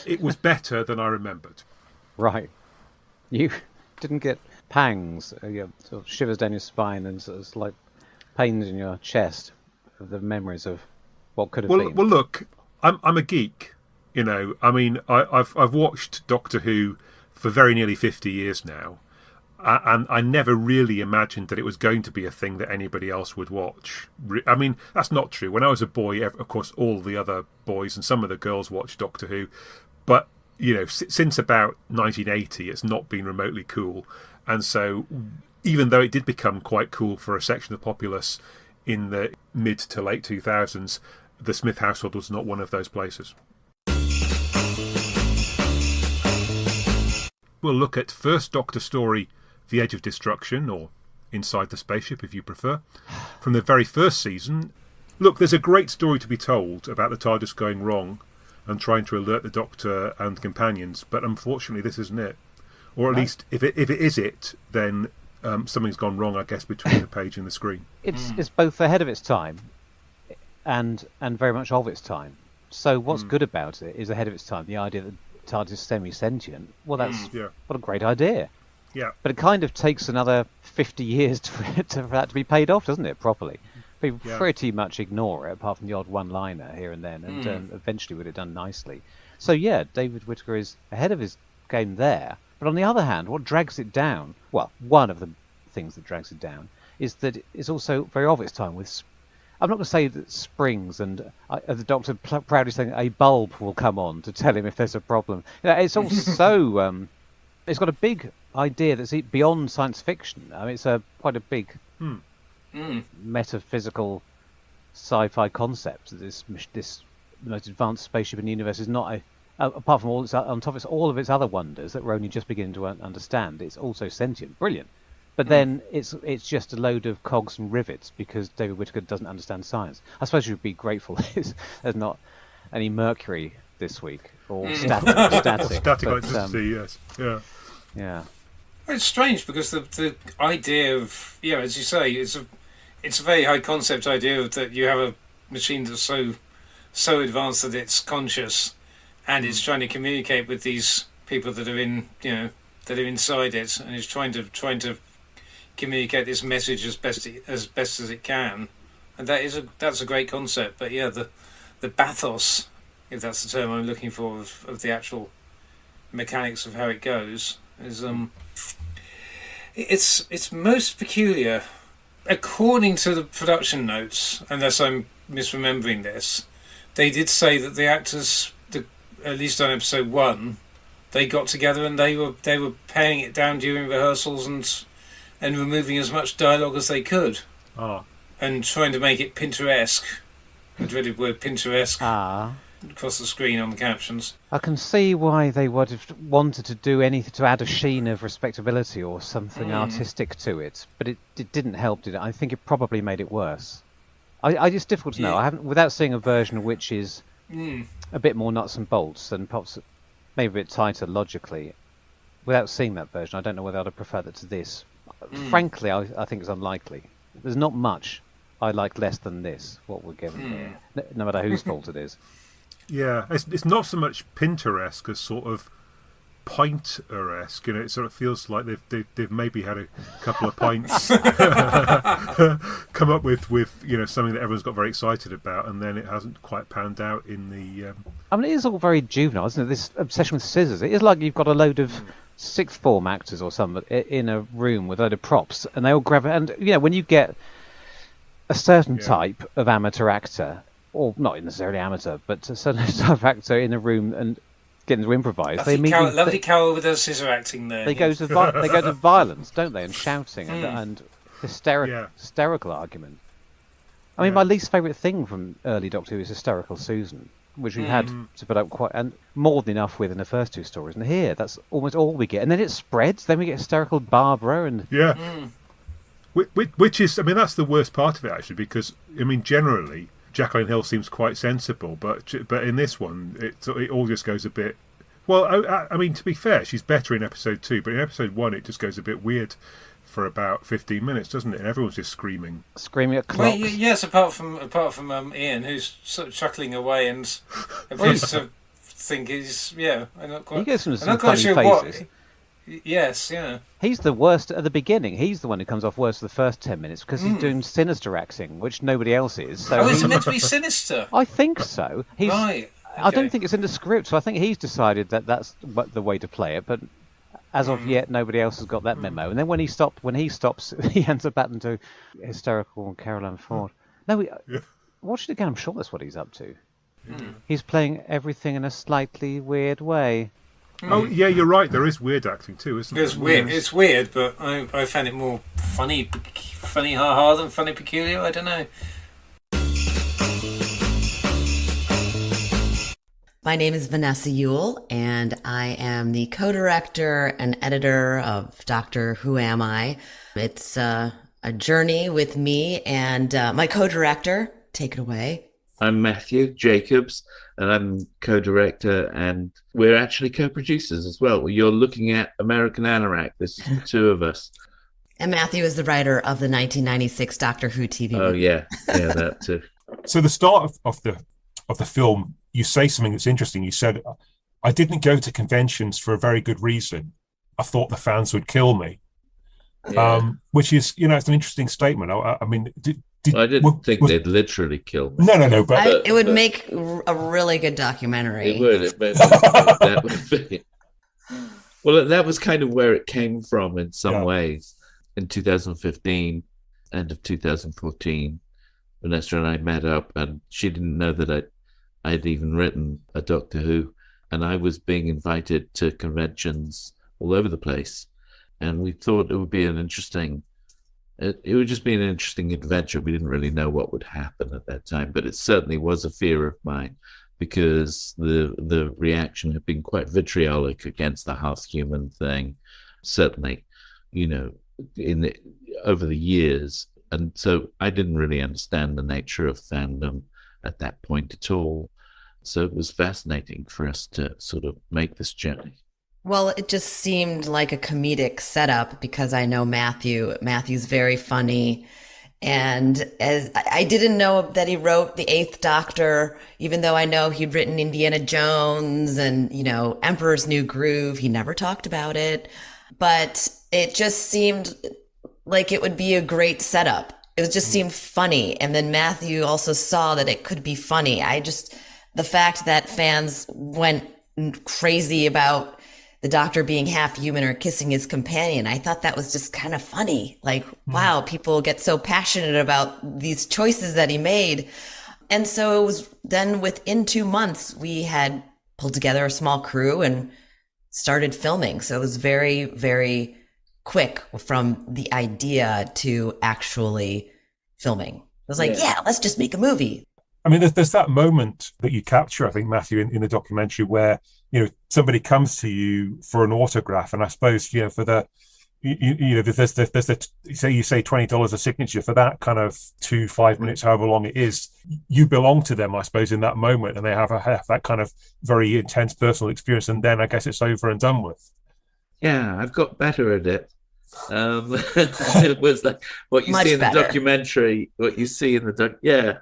it was better than I remembered. Right. You didn't get pangs, sort of shivers down your spine, and sort of like pains in your chest of the memories of what could have been. Well, look, I'm a geek. I mean, I've watched Doctor Who for very nearly 50 years now. And I never really imagined that it was going to be a thing that anybody else would watch. I mean, that's not true. When I was a boy, of course, all the other boys and some of the girls watched Doctor Who. But, since about 1980, it's not been remotely cool. And so, even though it did become quite cool for a section of the populace in the mid to late 2000s, the Smith household was not one of those places. We'll look at First Doctor story, The Edge of Destruction, or Inside the Spaceship if you prefer, from the very first season. Look, there's a great story to be told about the TARDIS going wrong and trying to alert the Doctor and companions, but unfortunately this isn't it. Or at least, if it is it, then something's gone wrong, I guess, between the page and the screen. It's both ahead of its time and very much of its time. So what's good about it is ahead of its time. The idea that TARDIS is semi-sentient. Well, that's what a great idea. Yeah. But it kind of takes another 50 years for that to be paid off, doesn't it, properly? People pretty much ignore it, apart from the odd one-liner here and then, and eventually would have done nicely. So, yeah, David Whittaker is ahead of his game there. But on the other hand, what drags it down, well, one of the things that drags it down, is that it's also very of its time with... I'm not going to say that springs and the Doctor proudly saying a bulb will come on to tell him if there's a problem. It's also... it's got a big idea that's beyond science fiction. I mean, it's quite a big metaphysical sci-fi concept. This the most advanced spaceship in the universe is not apart from on top of all of its other wonders that we're only just beginning to understand, it's also sentient. Brilliant. But then it's just a load of cogs and rivets because David Whittaker doesn't understand science. I suppose you should be grateful there's not any Mercury this week or static. Static electricity, yes. Yeah. Yeah. Well, it's strange because the idea of, as you say, it's a very high concept idea of that you have a machine that's so advanced that it's conscious and it's trying to communicate with these people that are in that are inside it, and it's trying to communicate this message as best as it can, and that's a great concept. But the bathos, if that's the term I'm looking for, of the actual mechanics of how it goes is it's most peculiar. According to the production notes, unless I'm misremembering this, they did say that the actors, at least on episode 1, they got together and they were paring it down during rehearsals and removing as much dialogue as they could. And trying to make it Pinteresque. The dreaded word Pinteresque. Across the screen on the captions. I can see why they would have wanted to do anything to add a sheen of respectability or something artistic to it, but it didn't help, did it? I think it probably made it worse. It's difficult to know. I haven't, without seeing a version which is a bit more nuts and bolts and perhaps maybe a bit tighter logically. Without seeing that version, I don't know whether I'd have preferred it to this. Frankly, I think it's unlikely. There's not much I like less than this, what we're given here, no matter whose fault it is. Yeah, it's not so much Pinteresque as sort of Pinter-esque. It sort of feels like they've maybe had a couple of pints, come up with something that everyone's got very excited about, and then it hasn't quite panned out in the. I mean, it is all very juvenile, isn't it? This obsession with scissors. It is like you've got a load of sixth form actors or something in a room with a load of props, and they all grab it. And when you get a certain type of amateur actor, or not necessarily amateur, but a certain type of actor in a room and getting to improvise, lovely Carol with her scissor acting there. They go to violence, don't they, and shouting and hysterical argument. I mean, my least favourite thing from early Doctor Who is hysterical Susan, which we've had to put up quite and more than enough with in the first two stories. And here, that's almost all we get. And then it spreads. Then we get hysterical Barbara and which is, I mean, that's the worst part of it actually, because I mean, generally Jacqueline Hill seems quite sensible, but in this one, it all just goes a bit. Well, I mean, to be fair, she's better in episode 2, but in episode 1, it just goes a bit weird for about 15 minutes, doesn't it? And everyone's just screaming at clocks. Well, yes, apart from Ian, who's sort of chuckling away and appears to think he's I'm not quite. He goes from I'm not quite sure faces. what. Yes, yeah. He's the worst at the beginning. He's the one who comes off worst for the first 10 minutes because he's doing sinister acting, which nobody else is. So is it meant to be sinister? I think so. Right. Okay. I don't think it's in the script, so I think he's decided that that's the way to play it. But as of yet, nobody else has got that memo. And then when he stops, he ends up happening to hysterical Caroline Ford. No, watch it again. I'm sure that's what he's up to. He's playing everything in a slightly weird way. Oh yeah, you're right. There is weird acting too, isn't there? It's weird. It's weird, but I found it more funny ha-ha than funny peculiar. I don't know. My name is Vanessa Ewell, and I am the co-director and editor of Doctor Who Am I. It's a journey with me and my co-director. Take it away. I'm Matthew Jacobs, and I'm co-director, and we're actually co-producers as well. You're looking at American Anorak. This is the two of us. And Matthew is the writer of the 1996 Doctor Who TV. Oh yeah, that too. So the start of the film, you say something that's interesting. You said, "I didn't go to conventions for a very good reason. I thought the fans would kill me," which is, it's an interesting statement. I mean, I didn't think they'd literally kill me. No, but it would make a really good documentary. It would. That would be. Well, that was kind of where it came from in some ways. In 2015, end of 2014, Vanessa and I met up, and she didn't know that I'd even written a Doctor Who, and I was being invited to conventions all over the place, and we thought it would be an interesting. It would just be an interesting adventure. We didn't really know what would happen at that time, but it certainly was a fear of mine because the reaction had been quite vitriolic against the half-human thing, certainly, over the years. And so I didn't really understand the nature of fandom at that point at all. So it was fascinating for us to sort of make this journey. Well, it just seemed like a comedic setup because I know Matthew. Matthew's very funny. And as I didn't know that he wrote The Eighth Doctor, even though I know he'd written Indiana Jones and, Emperor's New Groove. He never talked about it. But it just seemed like it would be a great setup. It just seemed funny. And then Matthew also saw that it could be funny. The fact that fans went crazy about the Doctor being half human or kissing his companion, I thought that was just kind of funny. Like, wow, people get so passionate about these choices that he made. And so it was then within 2 months, we had pulled together a small crew and started filming. So it was very, very quick from the idea to actually filming. It was like, yeah, let's just make a movie. I mean, there's that moment that you capture, I think, Matthew, in the documentary where, somebody comes to you for an autograph. And I suppose, for the, there's the, you say $20 a signature for that kind of 2-5 minutes, however long it is, you belong to them, I suppose, in that moment. And they have that kind of very intense personal experience. And then I guess it's over and done with. Yeah, I've got better at it. It was like what you see in the documentary, what you see in the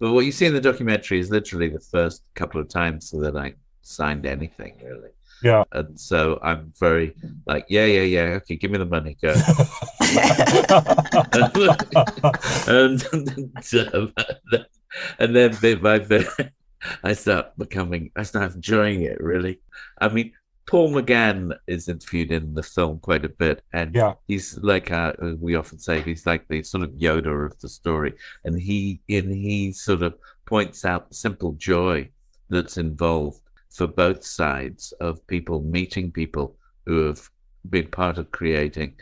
but what you see in the documentary is literally the first couple of times that I signed anything, really. Yeah. And so I'm very like, yeah, okay, give me the money, go. and then bit by bit, I start enjoying it, really. I mean, Paul McGann is interviewed in the film quite a bit, and he's like, we often say, he's like the sort of Yoda of the story, and he sort of points out the simple joy that's involved for both sides of people meeting people who have been part of creating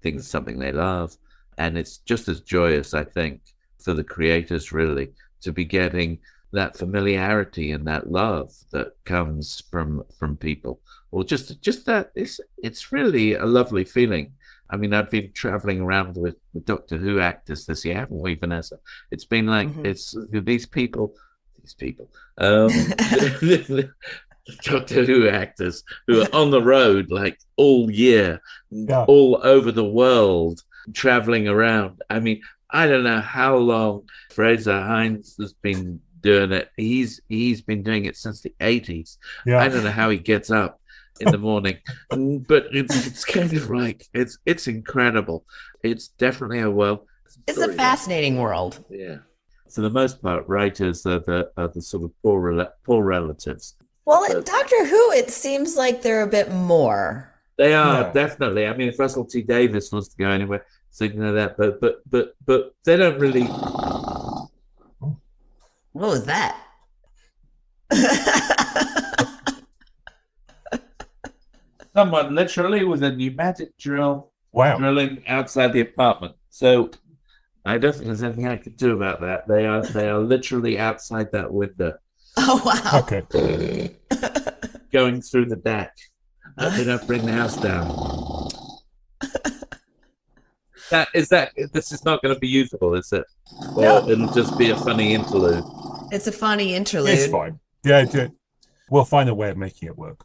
things, something they love, and it's just as joyous, I think, for the creators really to be getting that familiarity and that love that comes from people. Or just that it's really a lovely feeling. I mean, I've been traveling around with Doctor Who actors this year, haven't we, Vanessa? It's been like it's these people, Doctor Who actors who are on the road like all year, all over the world, traveling around. I mean, I don't know how long Fraser Hines has been doing it. He's been doing it since the 80s. I don't know how he gets up in the morning, but it's kind of like it's incredible. It's definitely it's a fascinating world. Yeah, for the most part, writers are the sort of poor relatives. Well, in Doctor Who, it seems like they're a bit more. They are definitely. I mean, if Russell T Davies wants to go anywhere, thinking of that, but they don't really. What was that? Someone literally with a pneumatic drill drilling outside the apartment. So I don't think there's anything I could do about that. They are literally outside that window. Oh wow. Okay. Going through the deck. They don't bring the house down. This is not going to be usable, is it? Or it'll just be a funny interlude. It's a funny interlude. It's fine. Yeah, we'll find a way of making it work.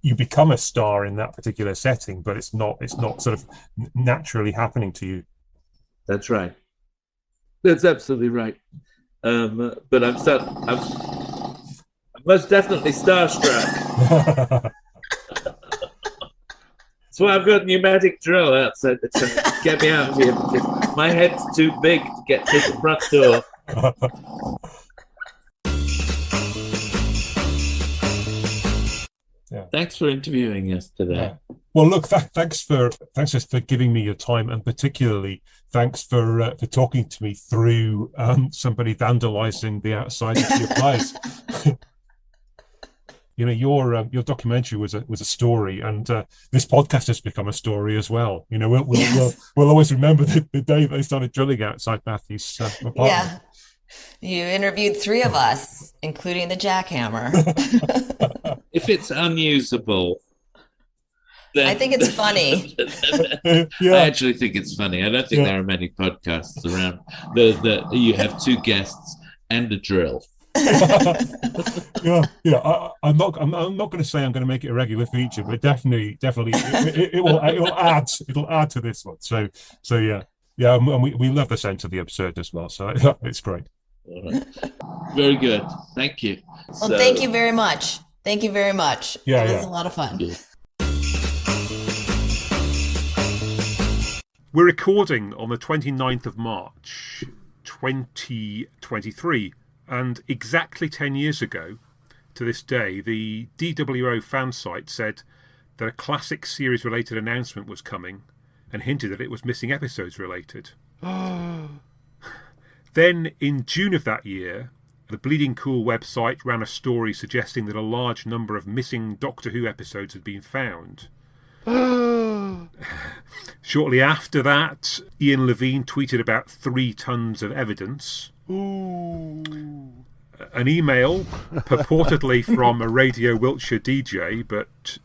You become a star in that particular setting, but it's not sort of naturally happening to you. That's right. That's absolutely right. But I'm most definitely starstruck. That's why I've got a pneumatic drill outside the tent. Get me out of here. My head's too big to get to the front door. Thanks for interviewing us today. Yeah. Well, look, thanks for giving me your time, and particularly thanks for talking to me through somebody vandalizing the outside of your place. your documentary was a story, and this podcast has become a story as well. We'll always remember the day they started drilling outside Matthew's apartment. Yeah. You interviewed 3 of us, including the jackhammer. If it's unusable, then I think it's funny. I actually think it's funny. I don't think there are many podcasts around that you have 2 guests and a drill. I'm not going to say I'm going to make it a regular feature, but definitely it'll add to this one. So yeah, and we love the sense of the absurd as well. So it's great. All right. Very good. Thank you. Well, thank you very much. Thank you very much. Yeah, it was a lot of fun. Yeah. We're recording on the 29th of March 2023, and exactly 10 years ago to this day, the DWO fan site said that a classic series related announcement was coming and hinted that it was missing episodes related. Then in June of that year, the Bleeding Cool website ran a story suggesting that a large number of missing Doctor Who episodes had been found. Shortly after that, Ian Levine tweeted about 3 tons of evidence. An email, purportedly from a Radio Wiltshire DJ, but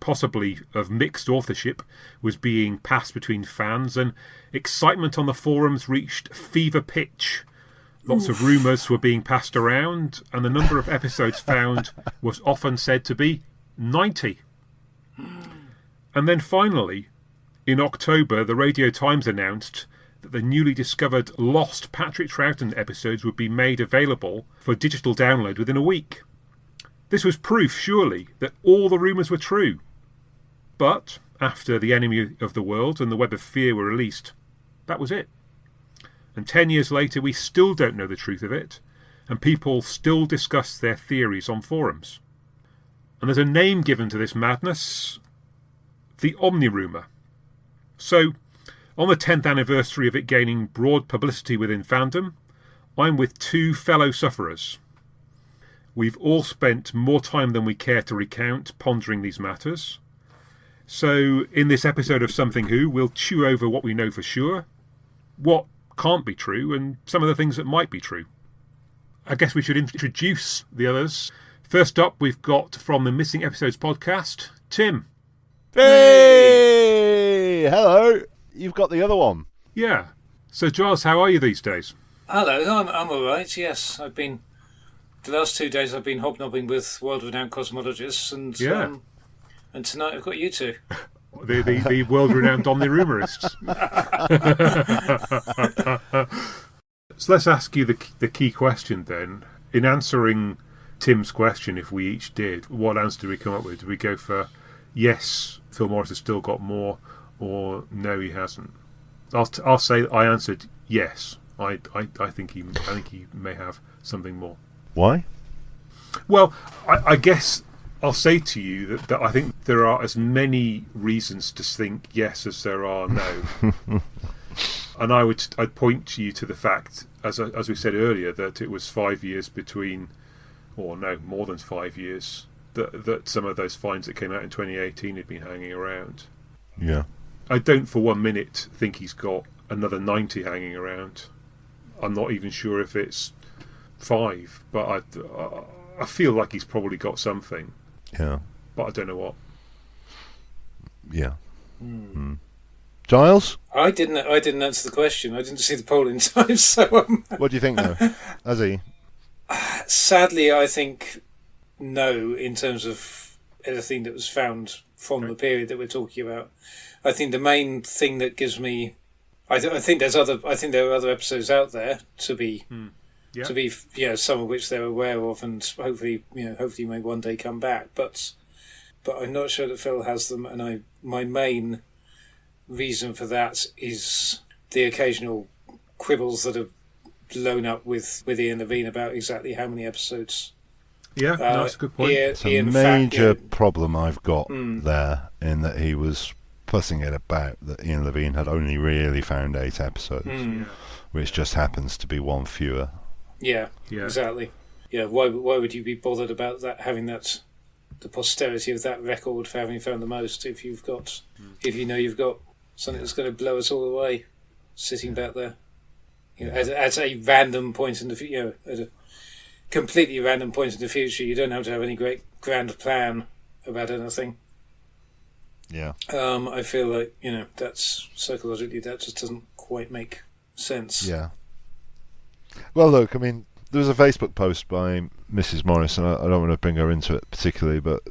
possibly of mixed authorship, was being passed between fans, and excitement on the forums reached fever pitch. Lots of rumours were being passed around, and the number of episodes found was often said to be 90. And then finally, in October, the Radio Times announced that the newly discovered lost Patrick Troughton episodes would be made available for digital download within a week. This was proof, surely, that all the rumours were true. But after The Enemy of the World and The Web of Fear were released, that was it. And 10 years later, we still don't know the truth of it, and people still discuss their theories on forums. And there's a name given to this madness: the Omni-Rumour. So, on the 10th anniversary of it gaining broad publicity within fandom, I'm with 2 fellow sufferers. We've all spent more time than we care to recount pondering these matters. So, in this episode of Something Who, we'll chew over what we know for sure, what can't be true, and some of the things that might be true. I guess we should introduce the others. First up, we've got from the Missing Episodes podcast, Tim. Hey! Hello! You've got the other one. Yeah. So, Giles, how are you these days? Hello, I'm all right, yes. The last 2 days I've been hobnobbing with world-renowned cosmologists, and tonight I've got you 2. The world-renowned Omni-Rumorists. So let's ask you the key question then. In answering Tim's question, if we each did, what answer did we come up with? Did we go for yes, Phil Morris has still got more, or no, he hasn't? I'll say I answered yes. I think he may have something more. Why? Well, I guess I'll say to you that I think there are as many reasons to think yes as there are no. And I'd point you to the fact, as we said earlier, that it was 5 years between, or no, more than 5 years, that some of those finds that came out in 2018 had been hanging around. Yeah. I don't for 1 minute think he's got another 90 hanging around. I'm not even sure if it's 5, but I feel like he's probably got something. Yeah. But I don't know what. Yeah. Giles? I didn't answer the question. I didn't see the poll in time, so... What do you think, though? Azzy? Sadly, I think no, in terms of anything that was found from the period that we're talking about. I think the main thing that gives me... I think there are other episodes out there to be... some of which they're aware of, and hopefully may one day come back. But I'm not sure that Phil has them, and my main reason for that is the occasional quibbles that have blown up with Ian Levine about exactly how many episodes. Yeah, that's a good point. It's a major problem I've got there, in that he was fussing it about that Ian Levine had only really found 8 episodes, which just happens to be one fewer. Yeah, exactly. Yeah, why would you be bothered about that, having that the posterity of that record for having found the most. If you know you've got something that's going to blow us all away, sitting back there, at a random point in the at a completely random point in the future, you don't have to have any great grand plan about anything. Yeah. I feel like that's psychologically that just doesn't quite make sense. Yeah. Well, look, I mean, there was a Facebook post by Mrs. Morris, and I don't want to bring her into it particularly, but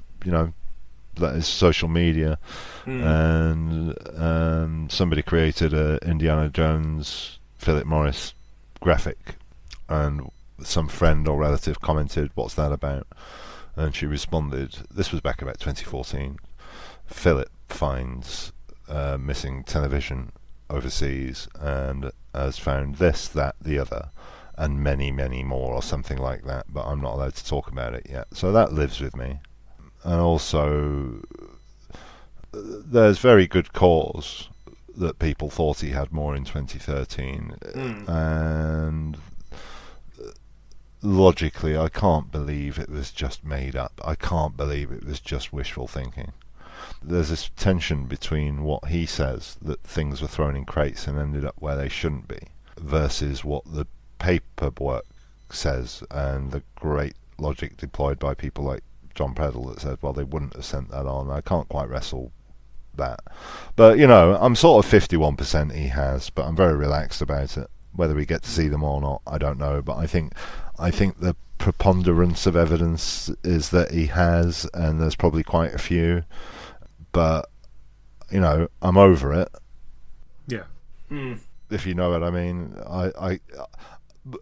that is social media, and somebody created a Indiana Jones Philip Morris graphic, and some friend or relative commented, "What's that about?" And she responded, this was back about 2014, "Philip finds missing television overseas and has found this, that, the other, and many, many more," or something like that, but I'm not allowed to talk about it yet. So that lives with me. And also, there's very good cause that people thought he had more in 2013. And logically, I can't believe it was just made up. I can't believe it was just wishful thinking. There's this tension between what he says, that things were thrown in crates and ended up where they shouldn't be, versus what the paperwork says, and the great logic deployed by people like John Predel that says, well, they wouldn't have sent that on. I can't quite wrestle that. But, I'm sort of 51% he has, but I'm very relaxed about it. Whether we get to see them or not, I don't know. But I think the preponderance of evidence is that he has, and there's probably quite a few. But, I'm over it. Yeah. If you know what I mean.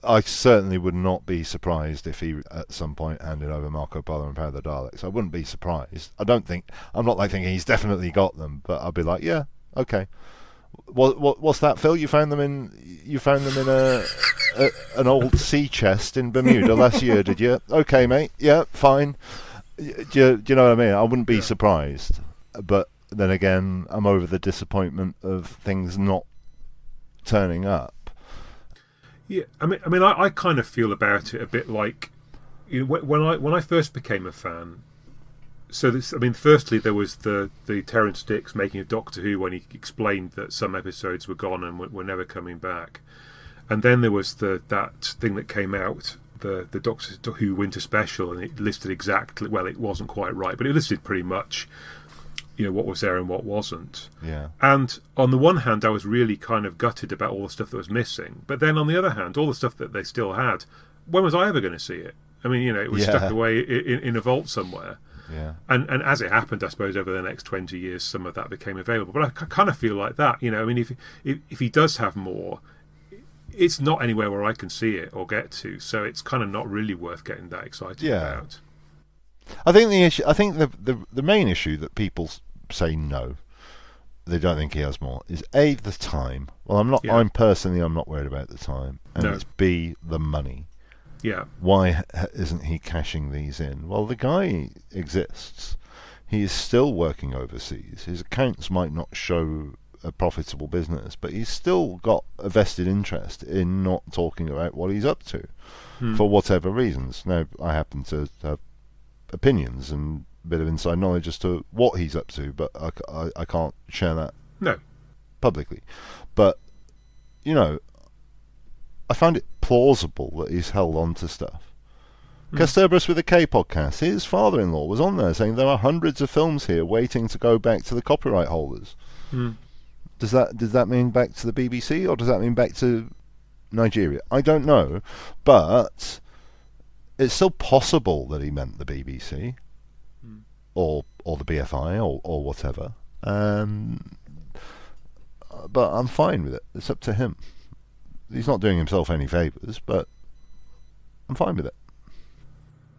I certainly would not be surprised if he at some point handed over Marco Polo and Power of the Daleks. I wouldn't be surprised. I'm not like thinking he's definitely got them, but I'll be like, yeah, okay. What's that, Phil? You found them in an old sea chest in Bermuda last year, did you? Okay, mate. Yeah, fine. Do you know what I mean? I wouldn't be surprised, but then again, I'm over the disappointment of things not turning up. Yeah, I mean, I kind of feel about it a bit like when I first became a fan. So firstly there was the Terrance Dicks making of Doctor Who when he explained that some episodes were gone and were never coming back, and then there was that thing that came out, the Doctor Who Winter Special, and it listed exactly. Well, it wasn't quite right, but it listed pretty much, what was there and what wasn't. Yeah. And on the one hand, I was really kind of gutted about all the stuff that was missing. But then on the other hand, all the stuff that they still had, when was I ever going to see it? I mean, it was stuck away in a vault somewhere. Yeah. And as it happened, I suppose, over the next 20 years, some of that became available. But I kind of feel like that, I mean, if he does have more, it's not anywhere where I can see it or get to. So it's kind of not really worth getting that excited about. I think the main issue that people say no, they don't think he has more, is A, the time. Well, I'm not worried about the time, and it's B, the money. Yeah. Why isn't he cashing these in? Well, the guy exists. He is still working overseas. His accounts might not show a profitable business, but he's still got a vested interest in not talking about what he's up to for whatever reasons. Now, I happen to have opinions and bit of inside knowledge as to what he's up to, but I can't share that publicly. But I found it plausible that he's held on to stuff. Cerberus with a K podcast, his father-in-law was on there saying there are hundreds of films here waiting to go back to the copyright holders. Does that mean back to the BBC, or does that mean back to Nigeria? I don't know, but it's still possible that he meant the BBC or the BFI or whatever. But I'm fine with it. It's up to him. He's not doing himself any favours, but I'm fine with it.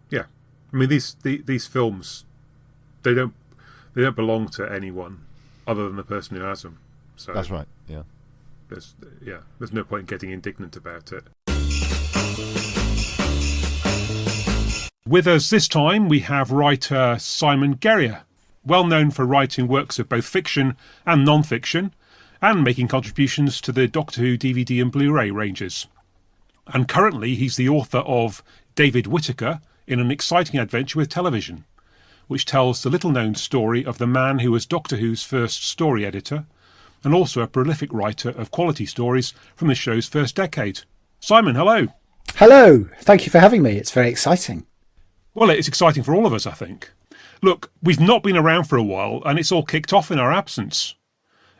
Yeah, I mean these films, they don't belong to anyone other than the person who has them. So that's right. Yeah. There's no point in getting indignant about it. With us this time we have writer Simon Guerrier, well known for writing works of both fiction and non-fiction, and making contributions to the Doctor Who DVD and Blu-ray ranges. And currently he's the author of David Whittaker in an exciting adventure with television, which tells the little-known story of the man who was Doctor Who's first story editor and also a prolific writer of quality stories from the show's first decade. Simon, hello. Hello. Thank you for having me. It's very exciting. Well, it's exciting for all of us, I think. Look, we've not been around for a while, and it's all kicked off in our absence.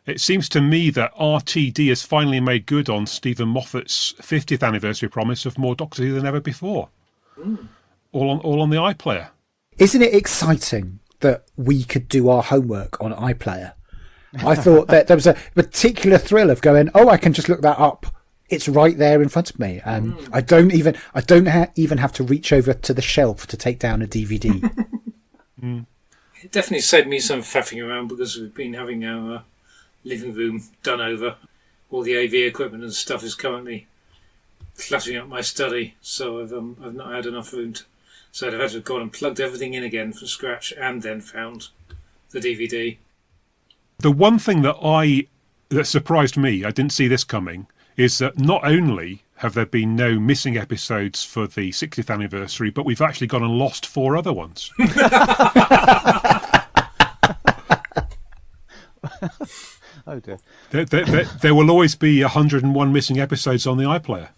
It seems to me that RTD has finally made good on Stephen Moffat's 50th anniversary promise of more Doctor Who than ever before. All on the iPlayer. Isn't it exciting that we could do our homework on iPlayer? I thought that there was a particular thrill of going, I can just look that up. It's right there in front of me. I don't even have to reach over to the shelf to take down a DVD. It definitely saved me some faffing around because we've been having our living room done over. All the AV equipment and stuff is currently cluttering up my study, so I've not had enough room so I've had to have gone and plugged everything in again from scratch and then found the DVD. The one thing that surprised me, I didn't see this coming, is that not only have there been no missing episodes for the 60th anniversary, but we've actually gone and lost 4 other ones. Oh dear. There will always be 101 missing episodes on the iPlayer.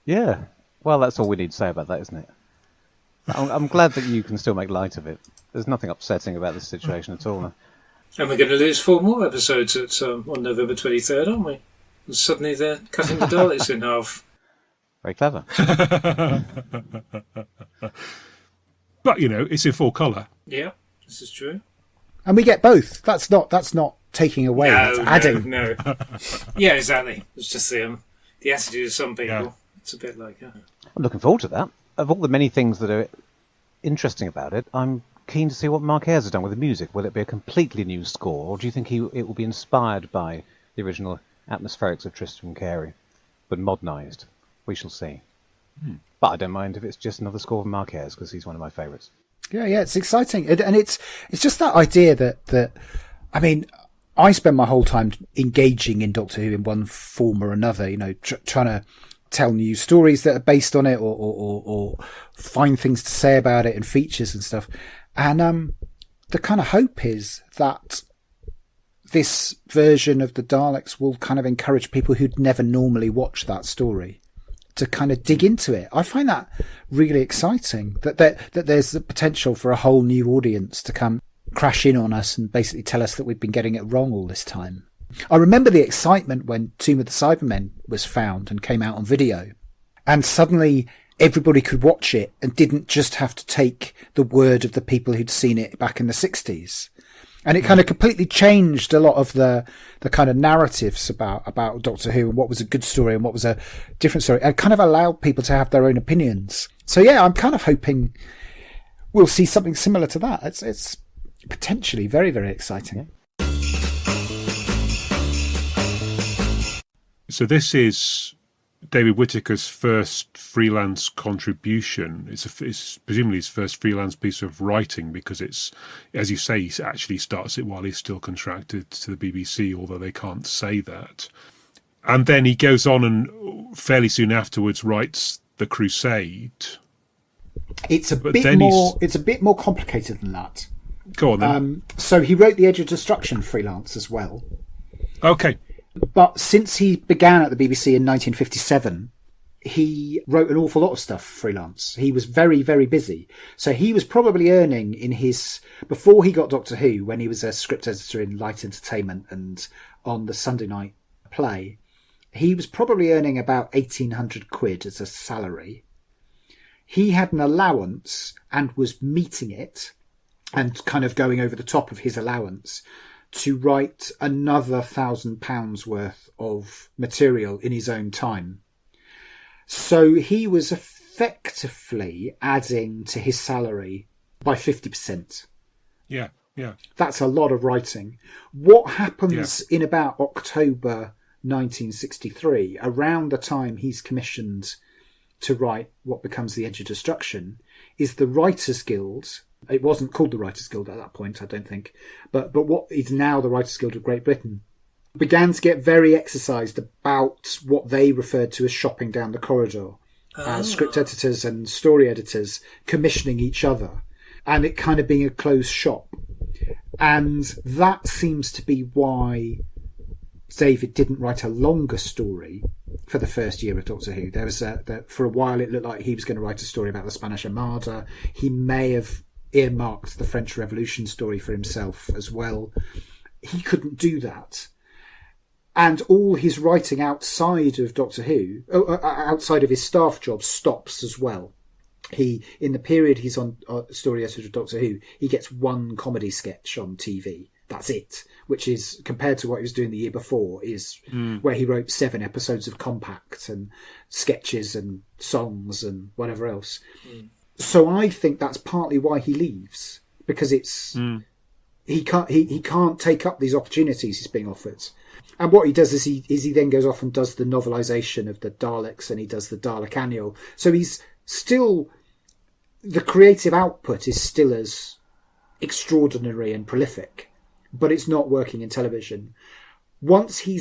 Yeah. Well, that's all we need to say about that, isn't it? I'm glad that you can still make light of it. There's nothing upsetting about this situation at all. And we're going to lose 4 more episodes on November 23rd, aren't we? And suddenly they're cutting the Daleks in half. Very clever. But, it's in full colour. Yeah, this is true. And we get both. That's not taking away. That's adding. No. Yeah, exactly. It's just the attitude of some people. Yeah. It's a bit like... I'm looking forward to that. Of all the many things that are interesting about it, I'm keen to see what Mark Ayres has done with the music. Will it be a completely new score, or do you think it will be inspired by the original atmospherics of Tristram and Carey, but modernised? We shall see. But I don't mind if it's just another score from Mark Ayres, because he's one of my favourites. Yeah, it's exciting. And it's just that idea that I mean, I spend my whole time engaging in Doctor Who in one form or another, trying to tell new stories that are based on it or find things to say about it and features and stuff. And the kind of hope is that this version of the Daleks will kind of encourage people who'd never normally watch that story to kind of dig into it. I find that really exciting, that there's the potential for a whole new audience to come crash in on us and basically tell us that we've been getting it wrong all this time. I remember the excitement when Tomb of the Cybermen was found and came out on video, and suddenly everybody could watch it and didn't just have to take the word of the people who'd seen it back in the 60s. And it kind of completely changed a lot of the kind of narratives about Doctor Who and what was a good story and what was a different story, and kind of allowed people to have their own opinions. So yeah, I'm kind of hoping we'll see something similar to that. It's potentially very, very exciting. So this is David Whittaker's first freelance contribution. It's presumably his first freelance piece of writing, because it's, as you say, he actually starts it while he's still contracted to the BBC, although they can't say that. And then he goes on and fairly soon afterwards writes The Crusade. It's a bit more complicated than that. Go on then. So he wrote The Edge of Destruction freelance as well. Okay. But since he began at the BBC in 1957, he wrote an awful lot of stuff freelance. He was very, very busy. So he was probably earning before he got Doctor Who, when he was a script editor in Light Entertainment and on the Sunday night play, he was probably earning about 1,800 quid as a salary. He had an allowance and was meeting it and kind of going over the top of his allowance to write another £1,000 worth of material in his own time. So he was effectively adding to his salary by 50%. Yeah. That's a lot of writing. What happens in about October 1963, around the time he's commissioned to write what becomes The Edge of Destruction, is the Writers' Guild. It wasn't called the Writers' Guild at that point, I don't think, but what is now the Writers' Guild of Great Britain, began to get very exercised about what they referred to as shopping down the corridor. script editors and story editors commissioning each other, and it kind of being a closed shop. And that seems to be why David didn't write a longer story for the first year of Doctor Who. There was for a while it looked like he was going to write a story about the Spanish Armada. He may have earmarked the French Revolution story for himself as well. He couldn't do that. And all his writing outside of Doctor Who, outside of his staff job, stops as well. In the period he's on story editor of Doctor Who, he gets one comedy sketch on TV. That's it, which is, compared to what he was doing the year before, is where he wrote 7 episodes of Compact and sketches and songs and whatever else. So I think that's partly why he leaves, because it's he can't take up these opportunities he's being offered. And what he does is he then goes off and does the novelisation of the Daleks, and he does the Dalek Annual. So he's still, the creative output is still as extraordinary and prolific, but it's not working in television. Once he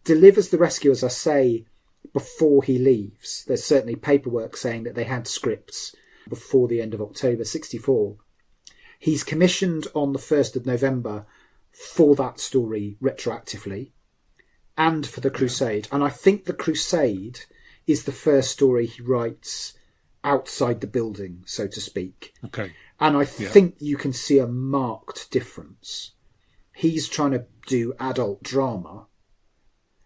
delivers the rescue, as I say, before he leaves. There's certainly paperwork saying that they had scripts before the end of October 64. He's commissioned on the 1st of November for that story retroactively and for the Crusade. And I think the Crusade is the first story he writes outside the building, so to speak. Okay. And I think you can see a marked difference. He's trying to do adult drama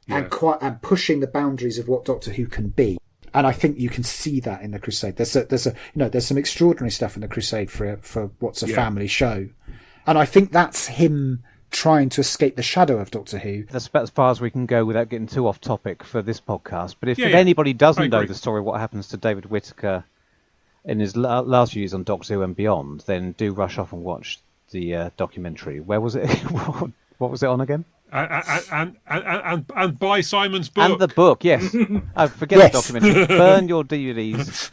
and pushing the boundaries of what Doctor Who can be. And I think you can see that in the Crusade. There's some extraordinary stuff in the Crusade for what's a family show. And I think that's him trying to escape the shadow of Doctor Who. That's about as far as we can go without getting too off topic for this podcast. But if anybody doesn't know the story of what happens to David Whittaker in his last years on Doctor Who and beyond, then do rush off and watch the documentary. Where was it? What was it on again? And buy Simon's book. And the book, yes. Forget the documentary. Burn your DVDs.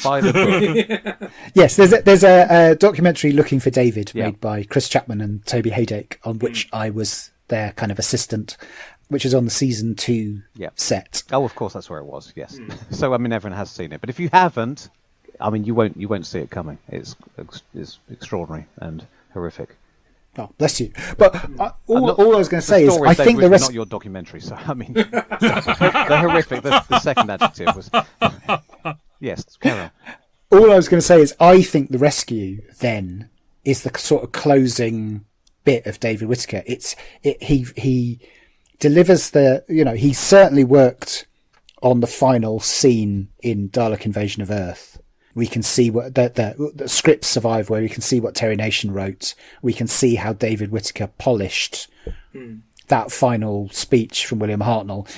Buy the book. Yes, there's a documentary, Looking for David, made by Chris Chapman and Toby Haydake, on which I was their kind of assistant, which is on the season 2 set. Oh, of course, that's where it was. Yes. So I mean, everyone has seen it, but if you haven't, I mean, you won't see it coming. It's extraordinary and horrific. Oh, bless you. But all I was going to say is, I think the rest... not your documentary, so I mean, the horrific, the second adjective was... Yes, carry on. All I was going to say is, I think The Rescue, then, is the sort of closing bit of David Whittaker. He delivers he certainly worked on the final scene in Dalek Invasion of Earth. We can see what the scripts survive, where we can see what Terry Nation wrote. We can see how David Whittaker polished that final speech from William Hartnell.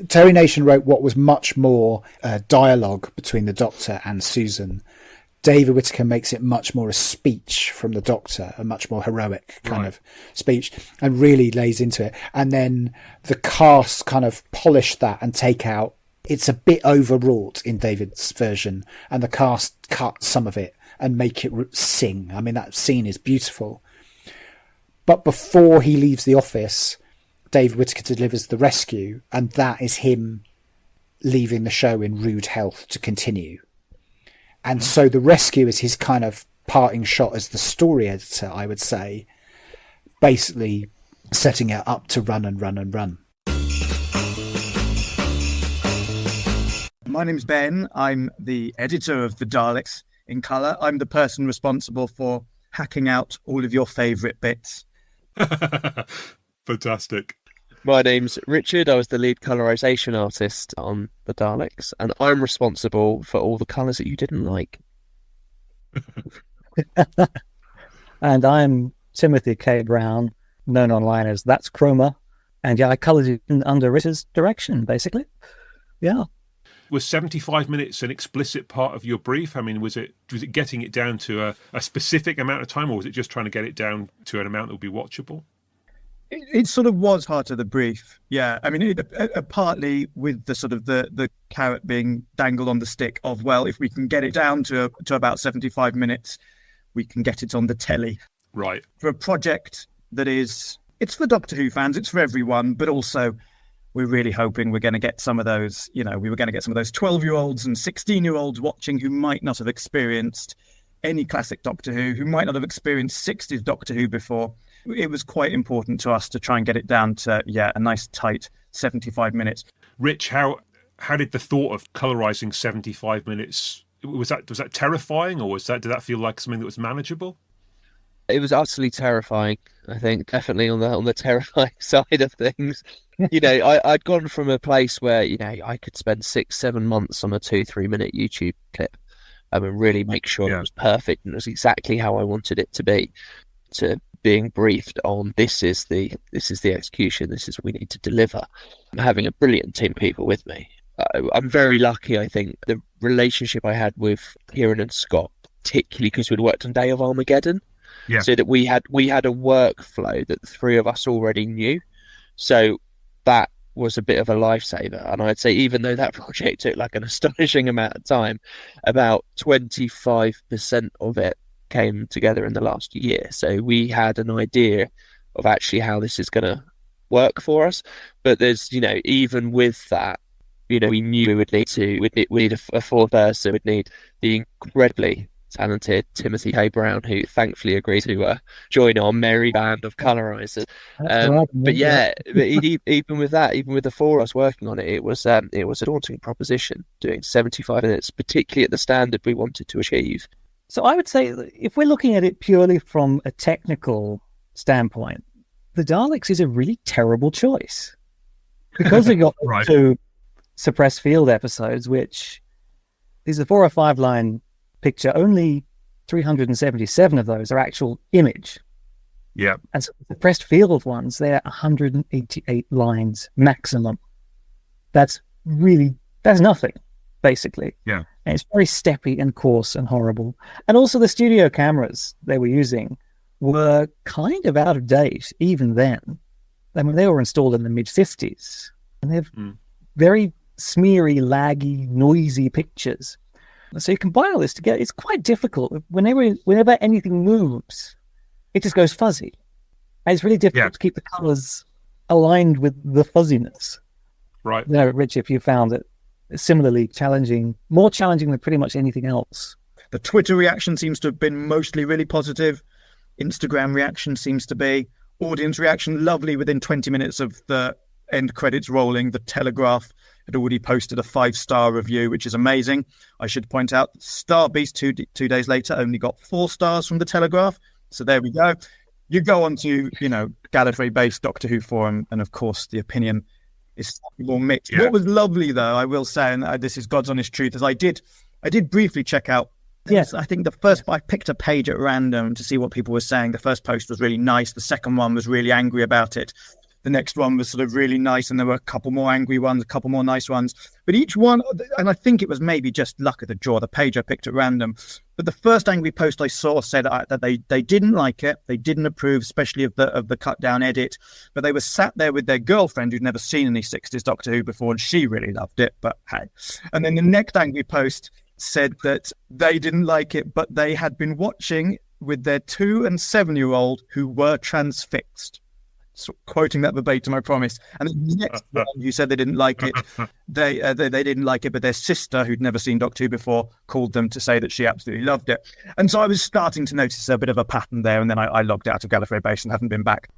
Terry Nation wrote what was much more dialogue between the Doctor and Susan. David Whittaker makes it much more a speech from the Doctor, a much more heroic kind of speech, and really lays into it. And then the cast kind of polish that and take out. It's a bit overwrought in David's version, and the cast cut some of it and make it sing. I mean, that scene is beautiful. But before he leaves the office, David Whittaker delivers The Rescue, and that is him leaving the show in rude health to continue. And so The Rescue is his kind of parting shot as the story editor, I would say, basically setting it up to run and run and run. My name's Ben. I'm the editor of The Daleks in Colour. I'm the person responsible for hacking out all of your favourite bits. Fantastic. My name's Richard. I was the lead colorization artist on The Daleks, and I'm responsible for all the colours that you didn't like. And I'm Timothy K. Brown, known online as That's Chroma. And I coloured it under Richard's direction, basically. Yeah. Was 75 minutes an explicit part of your brief? I mean, was it getting it down to a specific amount of time, or was it just trying to get it down to an amount that would be watchable? It sort of was part of the brief, yeah. I mean, partly with the sort of the carrot being dangled on the stick of, well, if we can get it down to about 75 minutes, we can get it on the telly. Right. For a project that it's for Doctor Who fans, it's for everyone, but also we're really hoping we're going to get some of those, we were going to get some of those 12-year-olds and 16-year-olds watching who might not have experienced any classic Doctor Who might not have experienced 60s Doctor Who before. It was quite important to us to try and get it down to, a nice tight 75 minutes. Rich, how did the thought of colorizing 75 minutes, was that terrifying, or did that feel like something that was manageable? It was utterly terrifying, I think, definitely on the terrifying side of things. I'd gone from a place where, I could spend 6-7 months on a 2-3 minute YouTube clip and really make sure it was perfect and it was exactly how I wanted it to be, to being briefed on this is the execution, this is what we need to deliver. I'm having a brilliant team of people with me. I'm very lucky, I think, the relationship I had with Kieran and Scott, particularly because we'd worked on Day of Armageddon, so that we had a workflow that the three of us already knew. So that was a bit of a lifesaver. And I'd say even though that project took like an astonishing amount of time, about 25% of it came together in the last year. So we had an idea of actually how this is going to work for us. But there's, even with that, we knew we would need a fourth person. We'd need the incredibly talented Timothy K. Brown, who thankfully agreed to join our merry band of colorizers. Even with that, even with the four of us working on it, it was a daunting proposition doing 75 minutes, particularly at the standard we wanted to achieve. So I would say if we're looking at it purely from a technical standpoint, the Daleks is a really terrible choice because we got right. 2 suppressed field episodes, which these are 4 or 5 line picture. Only 377 of those are actual image. Yeah. And so the suppressed field ones, they're 188 lines maximum. That's nothing, basically. Yeah. And it's very steppy and coarse and horrible. And also the studio cameras they were using were kind of out of date even then. I mean, they were installed in the mid-50s. And they have very smeary, laggy, noisy pictures. So you combine all this together, it's quite difficult. Whenever anything moves, it just goes fuzzy. And it's really difficult to keep the colours aligned with the fuzziness. Right. Rich, if you found it similarly challenging, more challenging than pretty much anything else. The Twitter reaction seems to have been mostly really positive. Instagram reaction seems to be. Audience reaction, lovely within 20 minutes of the end credits rolling. The Telegraph had already posted a 5-star review, which is amazing. I should point out that Starbeast 2 days later only got 4 stars from the Telegraph. So there we go. You go on to, Gallifrey-based Doctor Who forum, and of course the opinion is slightly more mixed. Yeah. What was lovely, though, I will say, and this is God's honest truth, is I did briefly check out. Yes, I think I picked a page at random to see what people were saying. The first post was really nice. The second one was really angry about it. The next one was sort of really nice, and there were a couple more angry ones, a couple more nice ones. But each one, and I think it was maybe just luck of the draw, the page I picked at random. But the first angry post I saw said that they didn't like it, they didn't approve, especially of the cut down edit. But they were sat there with their girlfriend who'd never seen any 60s Doctor Who before, and she really loved it. But hey, and then the next angry post said that they didn't like it, but they had been watching with their 2- and 7-year-old who were transfixed. So, quoting that verbatim, I promise. And the next one who said they didn't like it, they didn't like it, but their sister, who'd never seen Doctor Who before, called them to say that she absolutely loved it. And so I was starting to notice a bit of a pattern there, and then I logged out of Gallifrey Base and haven't been back.